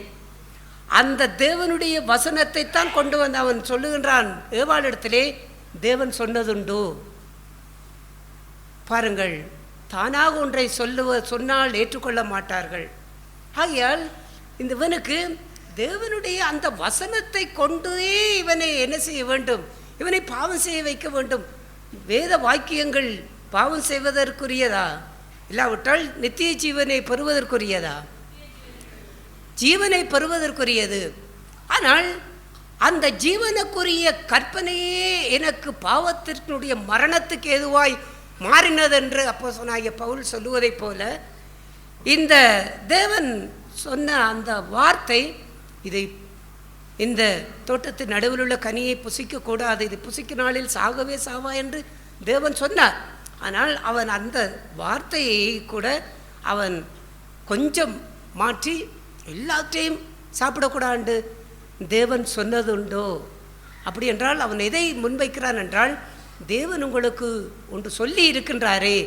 அந்த தேவனுடைய வசனத்தை தான் கொண்டு வந்து அவன் சொல்லுகின்றான். ஏவாளிடத்திலே தேவன் சொன்னதுண்டு. பாருங்கள், தானாக ஒன்றை சொன்னால் ஏற்றுக்கொள்ள மாட்டார்கள். ஆகையால் இவனுக்கு தேவனுடைய அந்த வசனத்தை கொண்டே இவனை என்ன செய்ய வேண்டும்? இவனை பாவம் செய்ய வைக்க வேண்டும். வேத வாக்கியங்கள் பாவம் செய்வதற்குரியதா? இல்லாவிட்டால் நித்திய ஜீவனை பெறுவதற்குரியதா? ஜீவனை பெறுவதற்கு. ஆனால் அந்த ஜீவனுக்குரிய கற்பனையே எனக்கு பாவத்தினுடைய மரணத்துக்கு ஏதுவாய் மாறினதென்று அப்போஸ்தலனாகிய பவுல் சொல்லுவதைப் போல இந்த தேவன் சொன்ன அந்த வார்த்தை, இதை இந்த தோட்டத்தின் நடுவில் உள்ள கனியை புசிக்கக்கூடாது, இது புசிக்க நாளில் சாகவே சாவா என்று தேவன் சொன்னார். ஆனால் அவன் அந்த வார்த்தையை கூட அவன் கொஞ்சம் மாற்றி எல்லாத்தையும் சாப்பிடக்கூடாது தேவன் சொன்னதுண்டோ? அப்படி என்றால் அவன் எதை முன்வைக்கிறான் என்றால், தேவன் உங்களுக்கு ஒன்று சொல்லி இருக்கின்றாரே,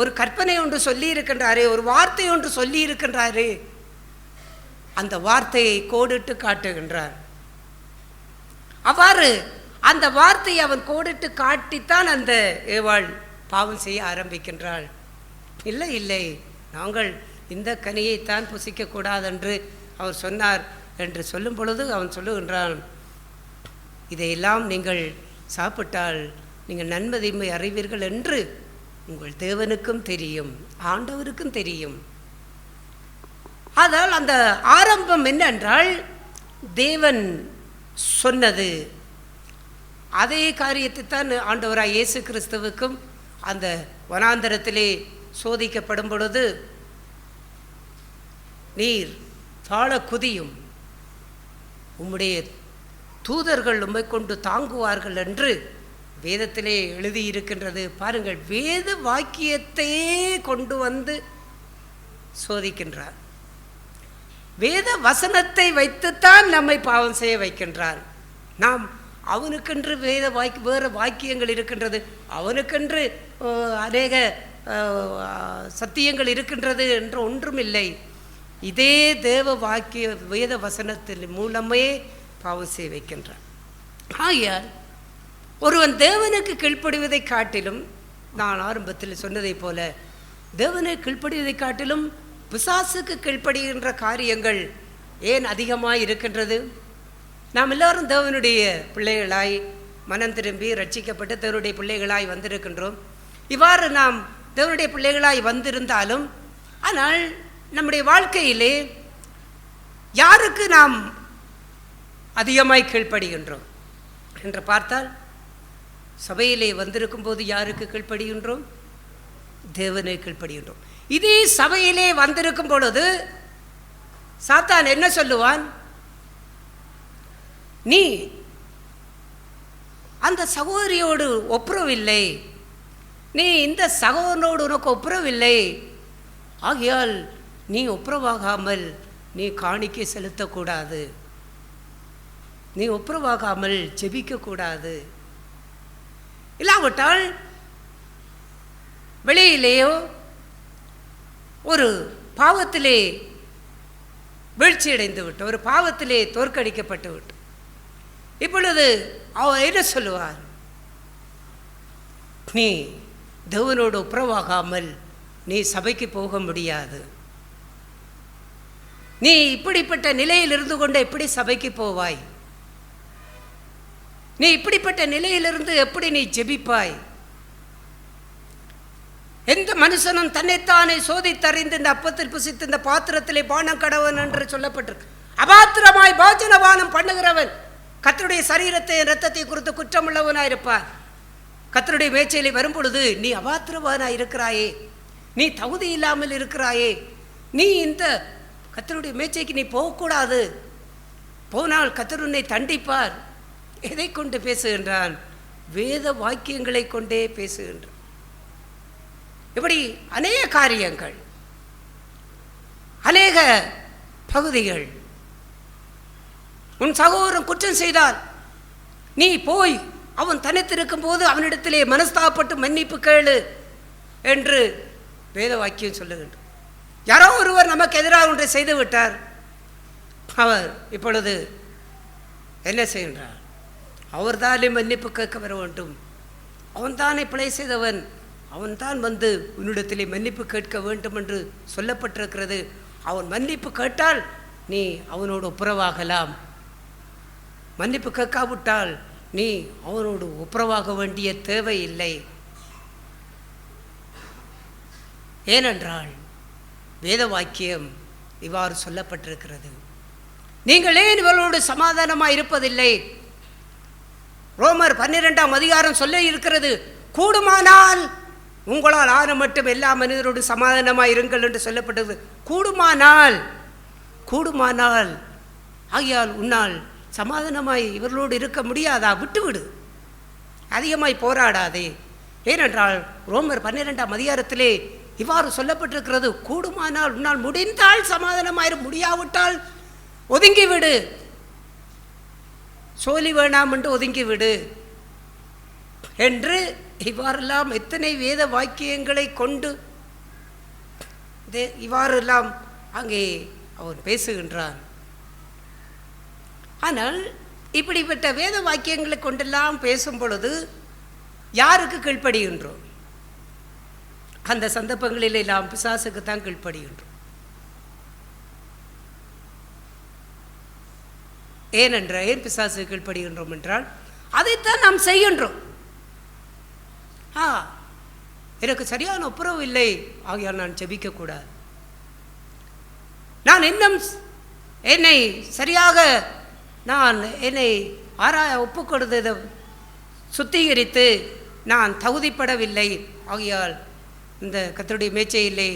ஒரு கற்பனை ஒன்று சொல்லி இருக்கின்றாரே, ஒரு வார்த்தை ஒன்று சொல்லி இருக்கின்றாரே, அந்த வார்த்தையை கோடிட்டு காட்டுகின்றார். அவ்வாறு அந்த வார்த்தையை அவன் கோடிட்டு காட்டித்தான் அந்த ஏவாள் பாவம் செய்ய ஆரம்பிக்கின்றாள். இல்லை இல்லை, நாங்கள் இந்த கனியைத்தான் புசிக்கக்கூடாது என்று அவர் சொன்னார் என்று சொல்லும் பொழுது அவன் சொல்லுகின்றான், இதையெல்லாம் நீங்கள் சாப்பிட்டால் நீங்கள் நன்மை தீமை அறிவீர்கள் என்று உங்கள் தேவனுக்கும் தெரியும், ஆண்டவருக்கும் தெரியும். அதால் அந்த ஆரம்பம் என்னென்றால், தேவன் சொன்னது அதே காரியத்தை தான் ஆண்டவராய் இயேசு கிறிஸ்துவுக்கும் அந்த வனாந்தரத்திலே சோதிக்கப்படும் பொழுது, நீர் தாழ குதியும், உம்முடைய தூதர்கள் உம்மை கொண்டு தாங்குவார்கள் என்று வேதத்திலே எழுதியிருக்கின்றது. பாருங்கள், வேத வாக்கியத்தையே கொண்டு வந்து சோதிக்கின்றார். வேத வசனத்தை வைத்துத்தான் நம்மை பாவம் செய்ய வைக்கின்றார். நாம் அவனுக்கென்று வேறு வாக்கியங்கள் இருக்கின்றது, அவனுக்கென்று அநேக சத்தியங்கள் இருக்கின்றது என்று ஒன்றும் இல்லை. இதே தேவ வாக்கிய வேத வசனத்தின் மூலமே பாவம் செய்ய வைக்கின்றான். ஆகையால் ஒருவன் தேவனுக்கு கீழ்ப்படிவதை காட்டிலும், நான் ஆரம்பத்தில் சொன்னதைப் போல, தேவனுக்கு கீழ்ப்படிவதை காட்டிலும் பிசாசுக்கு கீழ்ப்படுகின்ற காரியங்கள் ஏன் அதிகமாக இருக்கின்றது? நாம் எல்லாரும் தேவனுடைய பிள்ளைகளாய் மனம் திரும்பி ரட்சிக்கப்பட்டு தேவனுடைய பிள்ளைகளாய் வந்திருக்கின்றோம். இவ்வாறு நாம் தேவனுடைய பிள்ளைகளாய் வந்திருந்தாலும், ஆனால் நம்முடைய வாழ்க்கையிலே யாருக்கு நாம் அதிகமாய் கீழ்ப்படுகின்றோம் என்று பார்த்தால், சபையிலே வந்திருக்கும் போது யாருக்கு கீழ்ப்படுகின்றோம்? தேவனை கீழ்ப்படுகின்றோம். இதே சபையிலே வந்திருக்கும் பொழுது சாத்தான் என்ன சொல்லுவான்? நீ அந்த சகோதரியோடு ஒப்புரவில்லை, நீ இந்த சகோதரனோடு உனக்கு ஒப்புரவில்லை, ஆகையால் நீ ஒப்புரவாகாமல் நீ காணிக்கை செலுத்தக்கூடாது, நீ ஒப்புரவாகாமல் ஜெபிக்கக்கூடாது. இல்லாவிட்டால் வெளியிலேயோ ஒரு பாவத்திலே வீழ்ச்சியடைந்து விட்டு, ஒரு பாவத்திலே தோற்கடிக்கப்பட்டு விட்டு, இப்பொழுது அவர் என்ன சொல்லுவார்? நீ தேவனோடு ஒப்புரவாகாமல் நீ சபைக்கு போக முடியாது, நீ இப்படிப்பட்ட நிலையில் இருந்து கொண்டு எப்படி சபைக்கு போவாய், நீ இப்படிப்பட்ட நிலையிலிருந்து எப்படி நீ ஜெபிப்பாய்? எந்த மனுஷனும் தன்னைத்தானே சோதித்தறிந்து இந்த அப்பத்தில் புசித்து இந்த பாத்திரத்திலே பானம் கடவன் என்று சொல்லப்பட்டிருக்கு. அபாத்திரமாய் போஜனபானம் பண்ணுகிறவன் கர்த்தருடைய சரீரத்தை இரத்தத்தை குறித்து குற்றமுள்ளவனாயிருப்பார். கர்த்தருடைய மேய்ச்சலை வரும் பொழுது நீ அபாத்திரவானாய் இருக்கிறாயே, நீ தகுதி இல்லாமல் இருக்கிறாயே, நீ இந்த கர்த்தருடைய மேய்ச்சைக்கு நீ போகக்கூடாது, போனால் கர்த்தர் உன்னை தண்டிப்பார். எதை கொண்டு பேசுகின்றான்? வேத வாக்கியங்களை கொண்டே பேசுகின்றான். இப்படி அநேக காரியங்கள், அநேக பகுதிகள். உன் சகோதரன் குற்றம் செய்தால் நீ போய் அவன் தனித்திருக்கும் போது அவனிடத்திலே மனஸ்தாபப்பட்டு மன்னிப்பு கேளு என்று வேத வாக்கியம் சொல்லுகின்ற. யாரோ ஒருவர் நமக்கு எதிராக ஒன்றை செய்து விட்டார். அவர் இப்பொழுது என்ன செய்கின்றார்? அவர்தானே மன்னிப்பு கேட்க வர வேண்டும். அவன்தானே பிழை செய்தவன். அவன்தான் வந்து உன்னிடத்திலே மன்னிப்பு கேட்க வேண்டும் என்று சொல்லப்பட்டிருக்கிறது. அவன் மன்னிப்பு கேட்டால் நீ அவனோடு ஒப்புரவாகலாம். மன்னிப்பு கேட்காவிட்டால் நீ அவனோடு ஒப்புரவாக வேண்டிய தேவை இல்லை. ஏனென்றால் வேத வாக்கியம் இவ்வாறு சொல்லப்பட்டிருக்கிறது. நீங்கள் ஏன் இவர்களோடு சமாதானமாக இருப்பதில்லை? ரோமர் 12ஆம் அதிகாரம் சொல்ல இருக்கிறது, கூடுமானால் உங்களால் ஆன மட்டும் எல்லா மனிதரோடு சமாதானமாக இருங்கள் என்று சொல்லப்பட்டது. கூடுமானால் கூடுமானால் ஆகியால் உன்னால் சமாதானமாய் இவர்களோடு இருக்க முடியாதா? விட்டுவிடு, அதிகமாய் போராடாதே. ஏனென்றால் ரோமர் 12ஆம் அதிகாரத்திலே இவ்வாறு சொல்லப்பட்டிருக்கிறது, கூடுமானால் உன்னால் முடிந்தால் சமாதானமாயிரும், முடியாவிட்டால் ஒதுங்கிவிடு, சோலி வேணாம் என்று ஒதுங்கிவிடு என்று இவ்வாறெல்லாம் எத்தனை வேத வாக்கியங்களை கொண்டு இவ்வாறெல்லாம் அங்கே அவன் பேசுகின்றான். ஆனால் இப்படிப்பட்ட வேத வாக்கியங்களை கொண்டெல்லாம் பேசும் பொழுது யாருக்கு கீழ்ப்படுகின்றோம்? அந்த சந்தர்ப்பங்களில் எல்லாம் பிசாசுக்கு தான் கீழ்ப்படுகின்றோம். ஏன் பிசாசு கீழ்ப்படுகின்றோம் என்றால் அதைத்தான் நாம் செய்கின்றோம். எனக்கு சரியான ஒப்புரவு இல்லை, ஆகையால் நான் ஜெபிக்கக்கூடாது. நான் இன்னும் என்னை சரியாக என்னை ஒப்புக்கொடுத்து சுத்திகரித்து நான் தகுதிப்படவில்லை, ஆகையால் இந்த கர்த்தருடைய மேச்சையிலே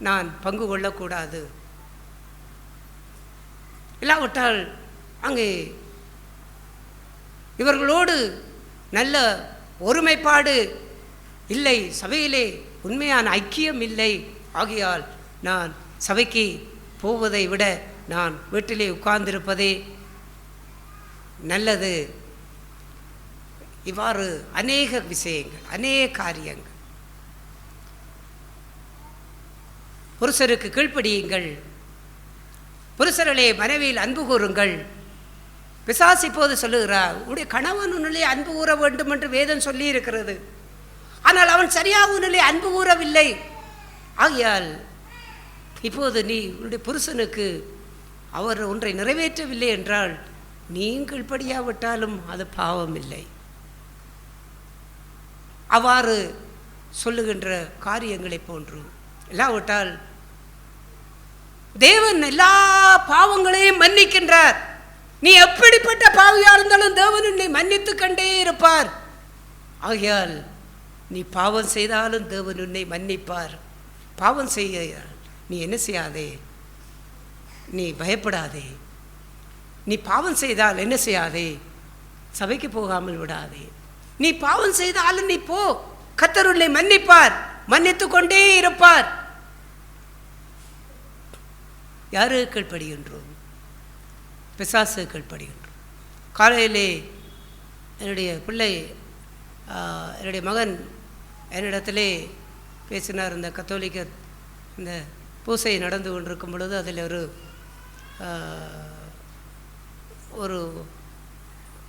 நான் பங்கு கொள்ளக்கூடாது. இல்லாவிட்டால் அங்கே இவர்களோடு நல்ல ஒருமைப்பாடு இல்லை, சபையிலே உண்மையான ஐக்கியம் இல்லை, ஆகையால் நான் சபைக்கு போவதை விட நான் வீட்டிலே உட்கார்ந்திருப்பதே நல்லது. இவ்வாறு அநேக விஷயங்கள், அநேக காரியங்கள். புருஷருக்கு கீழ்ப்படியுங்கள், புருஷர்களே மனைவியில் அன்பு கூறுங்கள். பிசாசு இப்போது சொல்லுகிறார், உன்னுடைய கணவன் உன்னிலே அன்பு கூற வேண்டும் என்று வேதம் சொல்லி இருக்கிறது. ஆனால் அவன் சரியாக உன்னிலே அன்பு கூறவில்லை. ஆகையால் இப்போது நீ உன்னுடைய புருஷனுக்கு அவர் ஒன்றை நிறைவேற்றவில்லை என்றால் நீங்கள் படியாவிட்டாலும் அது பாவம் இல்லை. அவ்வாறு சொல்லுகின்ற காரியங்களை போன்று இல்லாவிட்டால் தேவன் எல்லா பாவங்களையும் மன்னிக்கின்றார். நீ எப்படிப்பட்ட பாவியா இருந்தாலும் தேவன் உன்னை மன்னித்து கண்டே இருப்பார். ஆகையால் நீ பாவம் செய்தாலும் தேவன் உன்னை மன்னிப்பார். பாவம் செய்ய நீ என்ன செய்யாதே, நீ பயப்படாதே. நீ பாவம் செய்தால் என்ன செய்யாதே, சபைக்கு போகாமல் விடாதே. நீ பாவம் செய்தாலும் நீ போ, கர்த்தர் உன்னை மன்னிப்பார், மன்னித்து கொண்டே இருப்பார். யாரு கீழ்ப்படுகின்றோம்? பிசாசு கீழ்ப்படுகின்றோம். காலையிலே என்னுடைய பிள்ளை, என்னுடைய மகன் என்னிடத்திலே பேசினார். இந்த கத்தோலிக்க இந்த பூசை நடந்து கொண்டிருக்கும் பொழுது அதில் ஒரு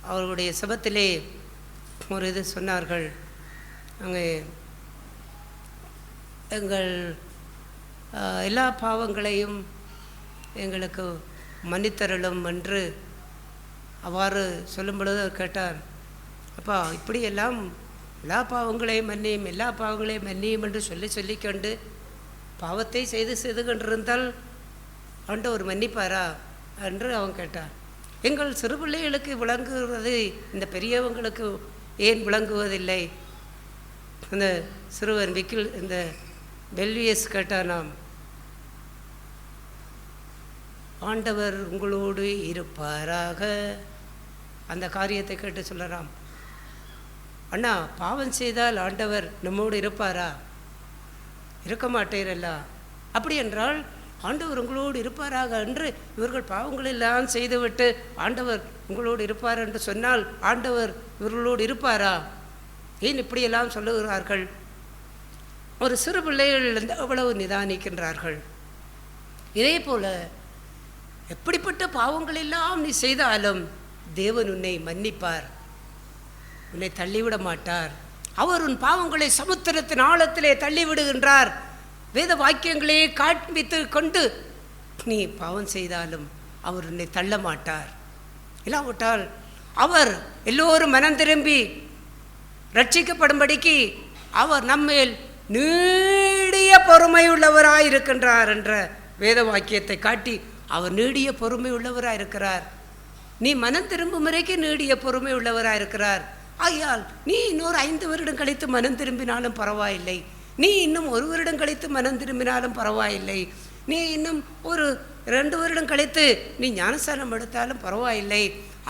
அவர்களுடைய சபத்திலே ஒரு இது சொன்னார்கள். அங்கே எங்கள் எல்லா பாவங்களையும் எங்களுக்கு மன்னித்தருளும் என்று அவ்வாறு சொல்லும் பொழுது அவர் கேட்டார், அப்பா இப்படியெல்லாம் எல்லா பாவங்களையும் மன்னியும், எல்லா பாவங்களையும் மன்னியும் என்று சொல்லிக்கொண்டு பாவத்தை செய்து கொண்டிருந்தால் ஆண்டவர் மன்னிப்பாரா என்று அவன் கேட்டார். எங்கள் சிறு பிள்ளைகளுக்கு விளங்குகிறது, இந்த பெரியவங்களுக்கு ஏன் விளங்குவதில்லை? இந்த சிறுவன் இந்த பெல்வியஸ் கேட்டார், நாம் ஆண்டவர் உங்களோடு இருப்பாராக அந்த காரியத்தை கேட்டு சொல்லலாம். அண்ணா, பாவம் செய்தால் ஆண்டவர் நம்மோடு இருப்பாரா? இருக்க மாட்டேரல்ல. அப்படி என்றால் ஆண்டவர் உங்களோடு இருப்பாராக என்று இவர்கள் பாவங்களெல்லாம் செய்துவிட்டு ஆண்டவர் உங்களோடு இருப்பார் என்று சொன்னால் ஆண்டவர் இவர்களோடு இருப்பாரா? ஏன் இப்படியெல்லாம் சொல்லுகிறார்கள்? ஒரு சிறு பிள்ளைகள் அவ்வளவு நிதானிக்கின்றார்கள். இதே போல எப்படிப்பட்ட பாவங்கள் எல்லாம் நீ செய்தாலும் தேவன் உன்னை மன்னிப்பார், உன்னை தள்ளிவிட மாட்டார். அவர் உன் பாவங்களை சமுத்திரத்தின் ஆழத்திலே தள்ளிவிடுகின்றார். வேத வாக்கியங்களையே காண்பித்து கொண்டு நீ பாவம் செய்தாலும் அவர் உன்னை தள்ள மாட்டார். இல்லாவிட்டால் அவர் எல்லோரும் மனம் திரும்பி ரட்சிக்கப்படும்படிக்கு அவர் நம்மேல் நீடிய பொறுமை உள்ளவராயிருக்கின்றார் என்ற வேத வாக்கியத்தை காட்டி அவர் நீடிய பொறுமை உள்ளவராயிருக்கிறார். நீ மனம் திரும்பும் வரைக்கும் நீடிய பொறுமை உள்ளவராயிருக்கிறார். ஆகையால் நீ இன்னொரு 5 வருடம் கழித்து மனம் திரும்பினாலும் பரவாயில்லை, நீ இன்னும் 1 வருடம் கழித்து மனம் திரும்பினாலும் பரவாயில்லை, நீ இன்னும் ஒரு 2 வருடம் கழித்து நீ ஞானஸ்நானம் எடுத்தாலும் பரவாயில்லை.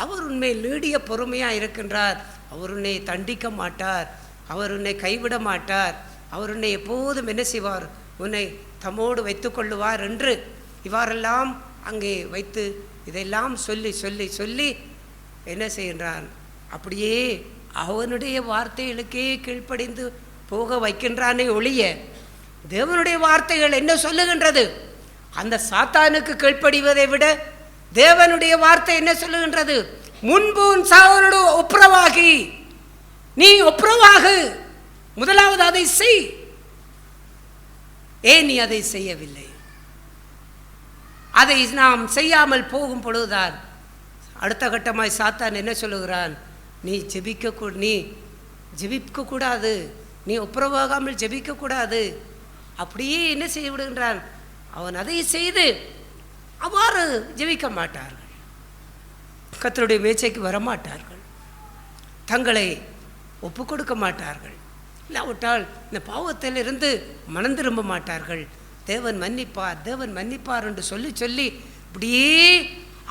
அவர் உண்மையில் நீடிய பொறுமையாக இருக்கின்றார். அவர் உன்னை தண்டிக்க மாட்டார், அவர் உன்னை கைவிட மாட்டார். அவர் உன்னை எப்போதும் என்ன செய்வார், உன்னை தம்மோடு வைத்து கொள்ளுவார் என்று இவ்வாறெல்லாம் அங்கே வைத்து இதெல்லாம் சொல்லி சொல்லி சொல்லி என்ன செய்கின்றான், அப்படியே அவனுடைய வார்த்தைகளுக்கே கீழ்ப்படிந்து போக வைக்கின்றானே ஒழிய தேவனுடைய வார்த்தைகள் என்ன சொல்லுகின்றது? அந்த சாத்தானுக்கு கீழ்ப்படிவதை விட தேவனுடைய வார்த்தை என்ன சொல்லுகின்றது? முன்பு உன் சகோதரனோடு ஒப்புரவாகி நீ ஒப்புரவாகு, முதலாவது அதை செய். ஏன் நீ அதை செய்யவில்லை? அதை நாம் செய்யாமல் போகும் பொழுதுதான் அடுத்த கட்டமாய் சாத்தான் என்ன சொல்லுகிறான், நீ ஜெபிக்க கூடாது, நீ ஒப்புரவாகாமல் ஜெபிக்க கூடாது. அப்படியே என்ன செய்ய விடுகின்றான், அவன் அதை செய்து அவ்வாறு ஜெபிக்க மாட்டார்கள், கர்த்தருடைய மேச்சைக்கு வரமாட்டார்கள், தங்களை ஒப்பு கொடுக்க மாட்டார்கள். இல்லாவிட்டால் இந்த பாவத்திலிருந்து மனம் திரும்ப மாட்டார்கள். தேவன் மன்னிப்பார், தேவன் மன்னிப்பார் என்று சொல்லி சொல்லி இப்படியே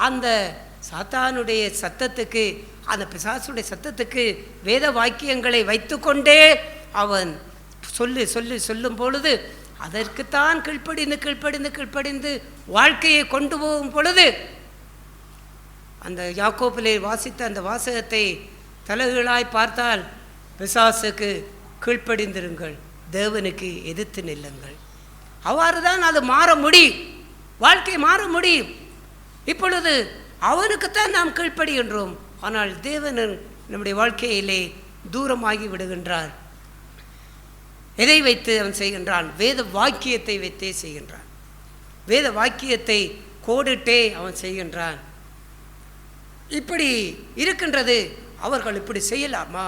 அந்த சாத்தானுடைய சத்தத்துக்கு, அந்த பிசாசுடைய சத்தத்துக்கு வேத வாக்கியங்களை வைத்து கொண்டே அவன் சொல்லி சொல்லி சொல்லும் பொழுது அதற்குத்தான் கீழ்ப்படிந்து கீழ்ப்படிந்து கீழ்ப்படிந்து வாழ்க்கையை கொண்டு போகும் பொழுது அந்த யாக்கோபிலே வாசித்த அந்த வாசகத்தை தலைகீழாய் பார்த்தால், பிசாசுக்கு கீழ்ப்படிந்திருங்கள், தேவனுக்கு எதிர்த்து நில்லுங்கள். அவ்வாறு தான் அது மாற முடியும், வாழ்க்கை மாற முடியும். இப்பொழுது அவனுக்குத்தான் நாம் கீழ்ப்படுகின்றோம், ஆனால் தேவன் நம்முடைய வாழ்க்கையிலே தூரமாகி விடுகின்றார். எதை வைத்து அவன் செய்கின்றான்? வேத வாக்கியத்தை வைத்தே செய்கின்றான். வேத வாக்கியத்தை கோடிட்டே அவன் செய்கின்றான். இப்படி இருக்கின்றது. அவர்கள் இப்படி செய்யலாமா?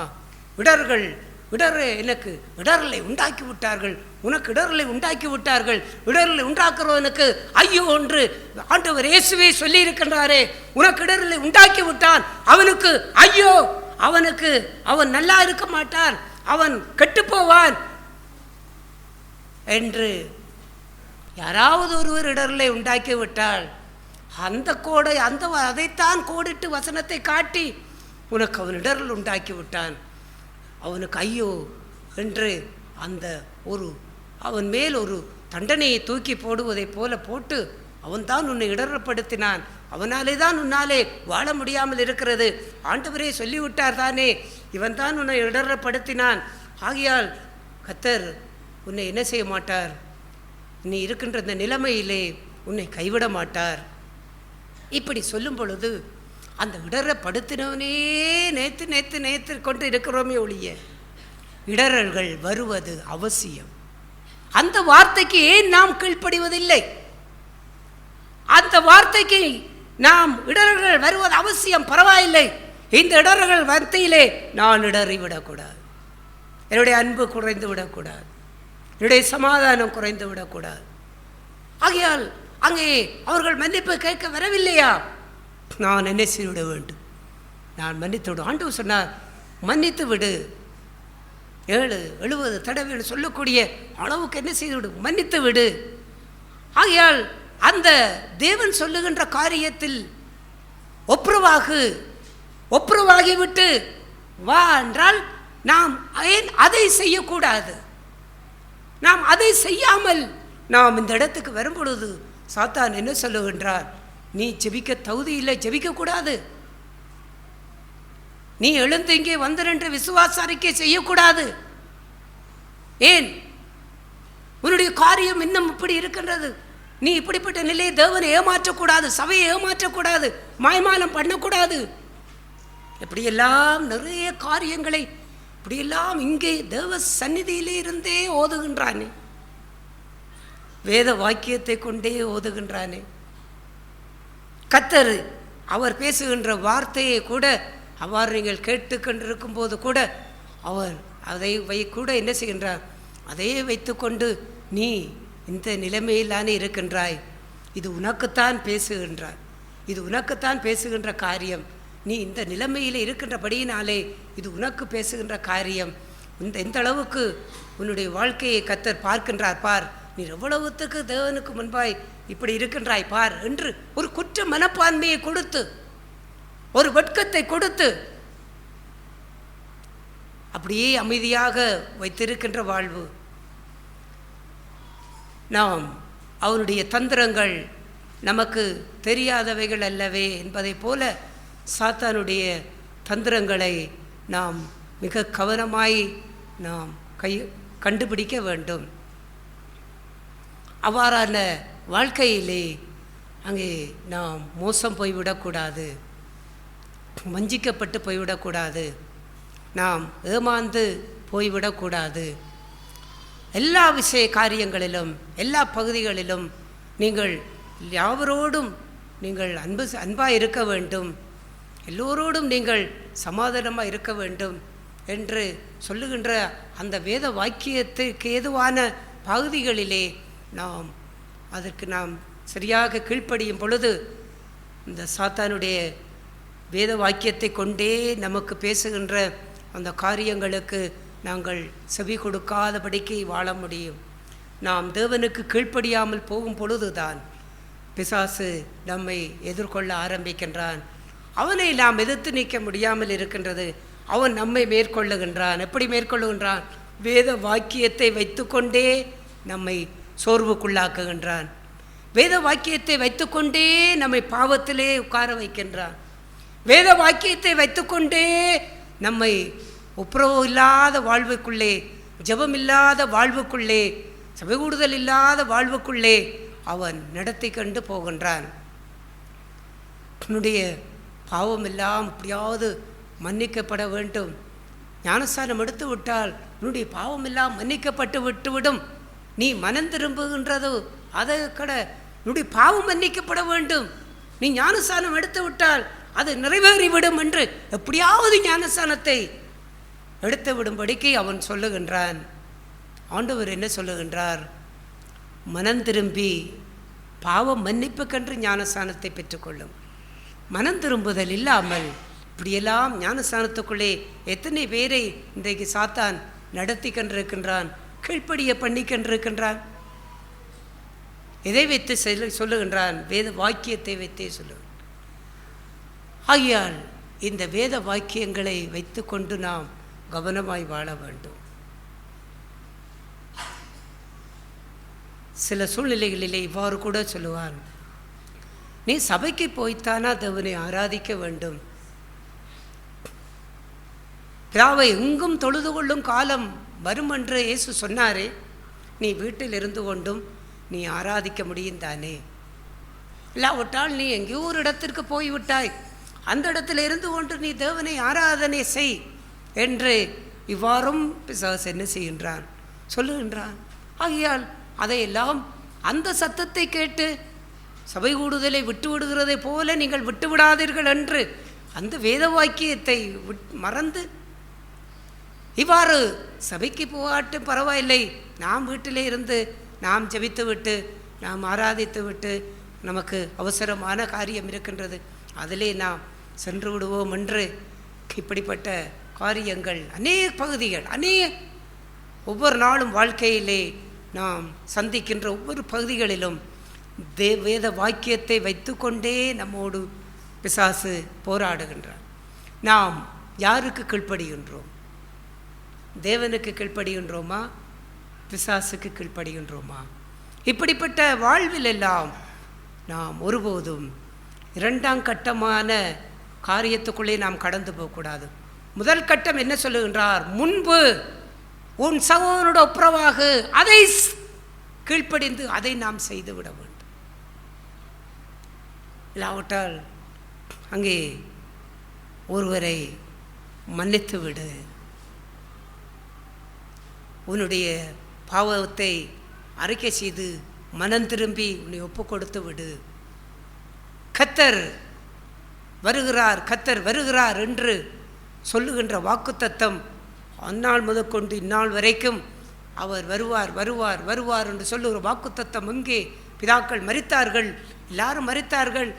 எனக்கு இடரலை உண்டாக்கி விட்டார்கள், உனக்கு இடரலை உண்டாக்கி விட்டார்கள், இடரலை உண்டாக்குறவனுக்கு ஐயோ என்று ஆண்டவர் இயேசுவே சொல்லி இருக்கின்றாரே, உனக்கு இடரலை உண்டாக்கி விட்டான், அவனுக்கு ஐயோ, அவன் நல்லா இருக்க மாட்டான், அவன் கெட்டுப்போவான் என்று யாராவது ஒருவர் இடரலை உண்டாக்கி விட்டால் அதைத்தான் கோடிட்டு வசனத்தை காட்டி உனக்கு அவன் இடரல் உண்டாக்கி விட்டான், அவனுக்கு ஐயோ என்று அவன் மேல் ஒரு தண்டனையை தூக்கி போடுவதைப் போல போட்டு அவன்தான் உன்னை இடரப்படுத்தினான், அவனாலே தான் உன்னாலே வாழ முடியாமல் இருக்கிறது, ஆண்டவரே சொல்லிவிட்டார் தானே, இவன் தான் உன்னை இடரப்படுத்தினான், ஆகையால் கர்த்தர் உன்னை என்ன செய்ய மாட்டார், நீ இருக்கின்ற இந்த நிலைமையிலே உன்னை கைவிட மாட்டார். இப்படி சொல்லும் பொழுது அந்த இடரப்படுத்தினவனே நேற்று நேற்று நேற்று கொண்டு இருக்கிறோமே ஒழிய இடரல்கள் வருவது அவசியம். அந்த வார்த்தைக்கு ஏன் நாம் கீழ்ப்படிவதில்லை? அந்த வார்த்தைக்கு நாம் இடர்கள் வருவது அவசியம், பரவாயில்லை, இந்த இடர்கள் மத்தியிலே நான் இடறிவிடக்கூடாது, என்னுடைய அன்பு குறைந்து விடக்கூடாது, என்னுடைய சமாதானம் குறைந்து விடக்கூடாது. ஆகையால் அங்கே அவர்கள் மன்னிப்பு கேட்க வரவில்லையா, நான் என்ன செய்துவிட வேண்டும், நான் மன்னித்து விடு. ஆண்டவர் சொன்னார், மன்னித்து விடு, 70 தடவை சொல்லக்கூடிய அளவுக்கு என்ன செய்து விடு, மன்னித்து விடு. ஆகையால் அந்த தேவன் சொல்லுகின்ற காரியத்தில் ஒப்புரவாகிவிட்டு வா என்றால் நாம் ஏன் அதை செய்யக்கூடாது? நாம் அதை செய்யாமல் நாம் இந்த இடத்துக்கு வரும் பொழுது சாத்தான் என்ன சொல்லுகின்றார், நீ ஜெபிக்க தகுதி இல்லை, ஜெபிக்கக்கூடாது, நீ எழுந்து இங்கே வந்திரண்டு விசுவாச அறிக்கை செய்யக்கூடாது, ஏன் உன்னுடைய காரியம் இன்னும் இப்படி இருக்கின்றது, நீ இப்படிப்பட்ட நிலையை தேவனை ஏமாற்றக்கூடாது, சபையை ஏமாற்றக்கூடாது, மாய்மாலம் பண்ணக்கூடாது. இப்படியெல்லாம் நிறைய காரியங்களை இப்படியெல்லாம் இங்கே தேவ சந்நிதியிலே இருந்தே ஓதுகின்றானே, வேத வாக்கியத்தை கொண்டே ஓதுகின்றானே. கர்த்தர் அவர் பேசுகின்ற வார்த்தையை கூட அவ்வாறு நீங்கள் கேட்டுக்கொண்டிருக்கும் போது கூட அவர் அதை கூட என்ன செய்கின்றார், அதையே வைத்துக்கொண்டு நீ இந்த நிலைமையிலானே இருக்கின்றாய், இது உனக்குத்தான் பேசுகின்றாய், இது உனக்குத்தான் பேசுகின்ற காரியம், நீ இந்த நிலைமையில் இருக்கின்றபடியினாலே இது உனக்கு பேசுகின்ற காரியம், எந்த அளவுக்கு உன்னுடைய வாழ்க்கையை கர்த்தர் பார்க்கின்றார் பார், நீ எவ்வளவுத்துக்கு தேவனுக்கு முன்பாய் இப்படி இருக்கின்றாய் பார் என்று ஒரு குற்ற மனப்பான்மையை கொடுத்து, ஒரு வெட்கத்தை கொடுத்து அப்படியே அமைதியாக வைத்திருக்கின்ற வாழ்வு. நாம் அவனுடைய தந்திரங்கள் நமக்கு தெரியாதவைகள் அல்லவே என்பதை போல சாத்தானுடைய தந்திரங்களை நாம் மிக கவனமாய் நாம் கண்டுபிடிக்க வேண்டும். அவ்வாறான வாழ்க்கையிலே அங்கே நாம் மோசம் போய்விடக்கூடாது, வஞ்சிக்கப்பட்டு போய்விடக்கூடாது, நாம் ஏமாந்து போய்விடக்கூடாது. எல்லா விஷய காரியங்களிலும் எல்லா பகுதிகளிலும் நீங்கள் யாவரோடும் நீங்கள் அன்பாக இருக்க வேண்டும், எல்லோரோடும் நீங்கள் சமாதானமாக இருக்க வேண்டும் என்று சொல்லுகின்ற அந்த வேத வாக்கியத்துக்கு ஏதுவான பகுதிகளிலே நாம் அதற்கு நாம் சரியாக கீழ்ப்படியும் பொழுது இந்த சாத்தானுடைய வேத வாக்கியத்தை கொண்டே நமக்கு பேசுகின்ற அந்த காரியங்களுக்கு நாங்கள் செவி கொடுக்காதபடிக்கு வாழ முடியும். நாம் தேவனுக்கு கீழ்ப்படியாமல் போகும் பொழுதுதான் பிசாசு நம்மை எதிர்கொள்ள ஆரம்பிக்கின்றான். அவனை நாம் எதிர்த்து நிற்க முடியாமல் இருக்கின்றது. அவன் நம்மை மேற்கொள்ளுகின்றான். எப்படி மேற்கொள்ளுகின்றான்? வேத வாக்கியத்தை வைத்துக்கொண்டே நம்மை சோர்வுக்குள்ளாக்குகின்றான். வேத வாக்கியத்தை வைத்துக்கொண்டே நம்மை பாவத்திலே உட்கார வைக்கின்றான். வேத வாக்கியத்தை வைத்துக்கொண்டே நம்மை ஒப்புரவு இல்லாத வாழ்வுக்குள்ளே, ஜெபமில்லாத வாழ்வுக்குள்ளே, சபைகூடுதல் இல்லாத வாழ்வுக்குள்ளே அவன் நடத்தி கொண்டு போகின்றான். உன்னுடைய பாவம் எல்லாம் எப்படியாவது மன்னிக்கப்பட வேண்டும். ஞானஸ்தானம் எடுத்து விட்டால் உன்னுடைய பாவம் எல்லாம் மன்னிக்கப்பட்டு விட்டுவிடும். நீ மனம் திரும்புகின்றதோ அதை கூட உன்னுடைய பாவம் மன்னிக்கப்பட வேண்டும். நீ ஞானஸ்தானம் எடுத்து விட்டால் அது நிறைவேறிவிடும் என்று எப்படியாவது ஞானஸ்தானத்தை எடுத்து விடும்படிக்கு அவன் சொல்லுகின்றான். ஆண்டவர் என்ன சொல்லுகின்றார்? மனம் திரும்பி பாவம் மன்னிப்புக்கென்று ஞானஸ்தானத்தை பெற்றுக்கொள்ளும். மனம் திரும்புதல் இல்லாமல் இப்படியெல்லாம் ஞானஸ்தானத்துக்குள்ளே எத்தனை பேரை இன்றைக்கு சாத்தான் நடத்தி கொண்டிருக்கின்றான், கீழ்ப்படிய பண்ணி கொண்டிருக்கின்றான். எதை வைத்து சொல்லுகின்றான்? வேத வாக்கியத்தை வைத்தே சொல்லுகின்றான். ஆகையால் இந்த வேத வாக்கியங்களை வைத்து கொண்டு நாம் கவனமாய் வாழ வேண்டும். சில சூழ்நிலைகளிலே இவ்வாறு கூட சொல்லுவான், நீ சபைக்கு போய்த்தானா தேவனை ஆராதிக்க வேண்டும். பிதாவை எங்கும் தொழுது கொள்ளும் காலம் வரும் என்று இயேசு சொன்னாரே, நீ வீட்டில் இருந்து கொண்டும் நீ ஆராதிக்க முடியும் தானே? இல்லாவிட்டால் நீ எங்கேயோ ஒரு இடத்திற்கு போய்விட்டாய், அந்த இடத்துல இருந்து கொண்டு நீ தேவனை ஆராதனை செய் என்று இவ்வாறும் பிசாசு என்ன செய்கின்றான், சொல்லுகின்றான். ஆகையால் அதையெல்லாம் அந்த சத்தத்தை கேட்டு சபை கூடுதலை விட்டு விடுகிறதை போல நீங்கள் விட்டு விடாதீர்கள் என்று அந்த வேத வாக்கியத்தை மறந்து இவ்வாறு சபைக்கு போகாட்டும் பரவாயில்லை, நாம் வீட்டிலே இருந்து நாம் ஜெபித்து விட்டு நாம் ஆராதித்து விட்டு நமக்கு அவசரமான காரியம் இருக்கின்றது, அதிலே நாம் சென்று விடுவோம் என்று இப்படிப்பட்ட காரியங்கள் அநேக பகுதிகள் ஒவ்வொரு நாளும் வாழ்க்கையிலே நாம் சந்திக்கின்ற ஒவ்வொரு பகுதிகளிலும் வேத வாக்கியத்தை வைத்துக்கொண்டே நம்மோடு பிசாசு போராடுகின்றான். நாம் யாருக்கு கீழ்ப்படுகின்றோம்? தேவனுக்கு கீழ்ப்படுகின்றோமா? பிசாசுக்கு கீழ்ப்படுகின்றோமா? இப்படிப்பட்ட வாழ்வில் எல்லாம் நாம் ஒருபோதும் இரண்டாம் கட்டமான காரியத்துக்குள்ளே நாம் கடந்து போகக்கூடாது. முதல் கட்டம் என்ன சொல்லுகின்றார்? முன்பு உன் சகோதரனோட ஒப்புரவாக அதை கீழ்ப்படிந்து அதை நாம் செய்து விட வேண்டும். இல்லாவிட்டால் அங்கே ஒருவரை மன்னித்து விடு, உன்னுடைய பாவத்தை அறிக்கை செய்து மனம் திரும்பி உன்னை ஒப்பு கொடுத்து விடு. கர்த்தர் வருகிறார், கர்த்தர் வருகிறார் என்று சொல்லுகின்ற வாக்குத்தத்தம் அந்நாள் முதற்கொண்டு இந்நாள் வரைக்கும் அவர் வருவார் வருவார் வருவார் என்று சொல்லுகிற வாக்குத்தத்தம் எங்கே? பிதாக்கள் மரித்தார்கள், எல்லாரும் மரித்தார்கள்,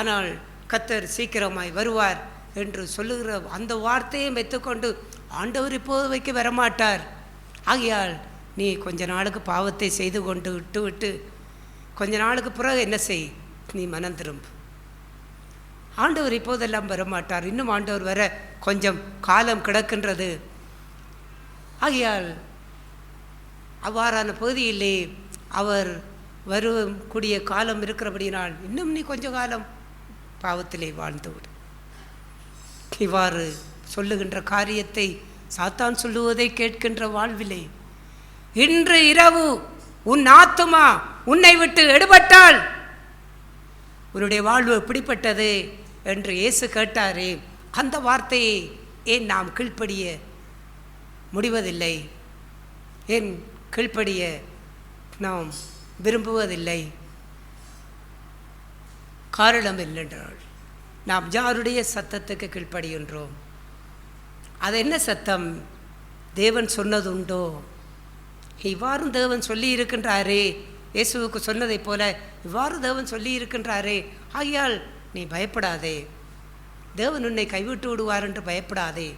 ஆனால் கர்த்தர் சீக்கிரமாய் வருவார் என்று சொல்லுகிற அந்த வார்த்தையை வைத்துக்கொண்டு ஆண்டவர் இப்போது வைக்க வரமாட்டார். ஆகையால் நீ கொஞ்ச நாளுக்கு பாவத்தை செய்து கொண்டு விட்டு கொஞ்ச நாளுக்கு பிறகு என்ன செய்? நீ மனம் திரும்பு. ஆண்டவர் இப்போதெல்லாம் வரமாட்டார், இன்னும் ஆண்டவர் வர கொஞ்சம் காலம் கிடக்கின்றது. ஆகையால் அவ்வாறான பகுதியிலே அவர் வரக்கூடிய காலம் இருக்கிறபடினால் இன்னும் நீ கொஞ்ச காலம் பாவத்திலே வாழ்ந்துவிடு. இவ்வாறு சொல்லுகின்ற காரியத்தை சாத்தான் சொல்லுவதை கேட்கின்ற வாழ்விலே இன்று இரவு உன் ஆத்துமா உன்னை விட்டு எடுபட்டால் உன்னுடைய வாழ்வு எப்படிப்பட்டது என்று இயேசு கேட்டாரே, அந்த வார்த்தையை ஏன் நாம் கீழ்ப்படிய முடிவதில்லை? ஏன் கீழ்ப்படிய நாம் விரும்புவதில்லை? காரணம் என்னென்றால் நாம் யாருடைய சத்தத்துக்கு கீழ்ப்படிகின்றோம்? அது என்ன சத்தம்? தேவன் சொன்னதுண்டோ? இவ்வாறும் தேவன் சொல்லி இருக்கின்றாரே, இயேசுவுக்கு சொன்னதைப் போல இவ்வாறு தேவன் சொல்லி இருக்கின்றாரே, ஆகையால் நீ பயப்படாதே, தேவன் உன்னை கைவிட்டு விடுவார் என்று பயப்படாதே.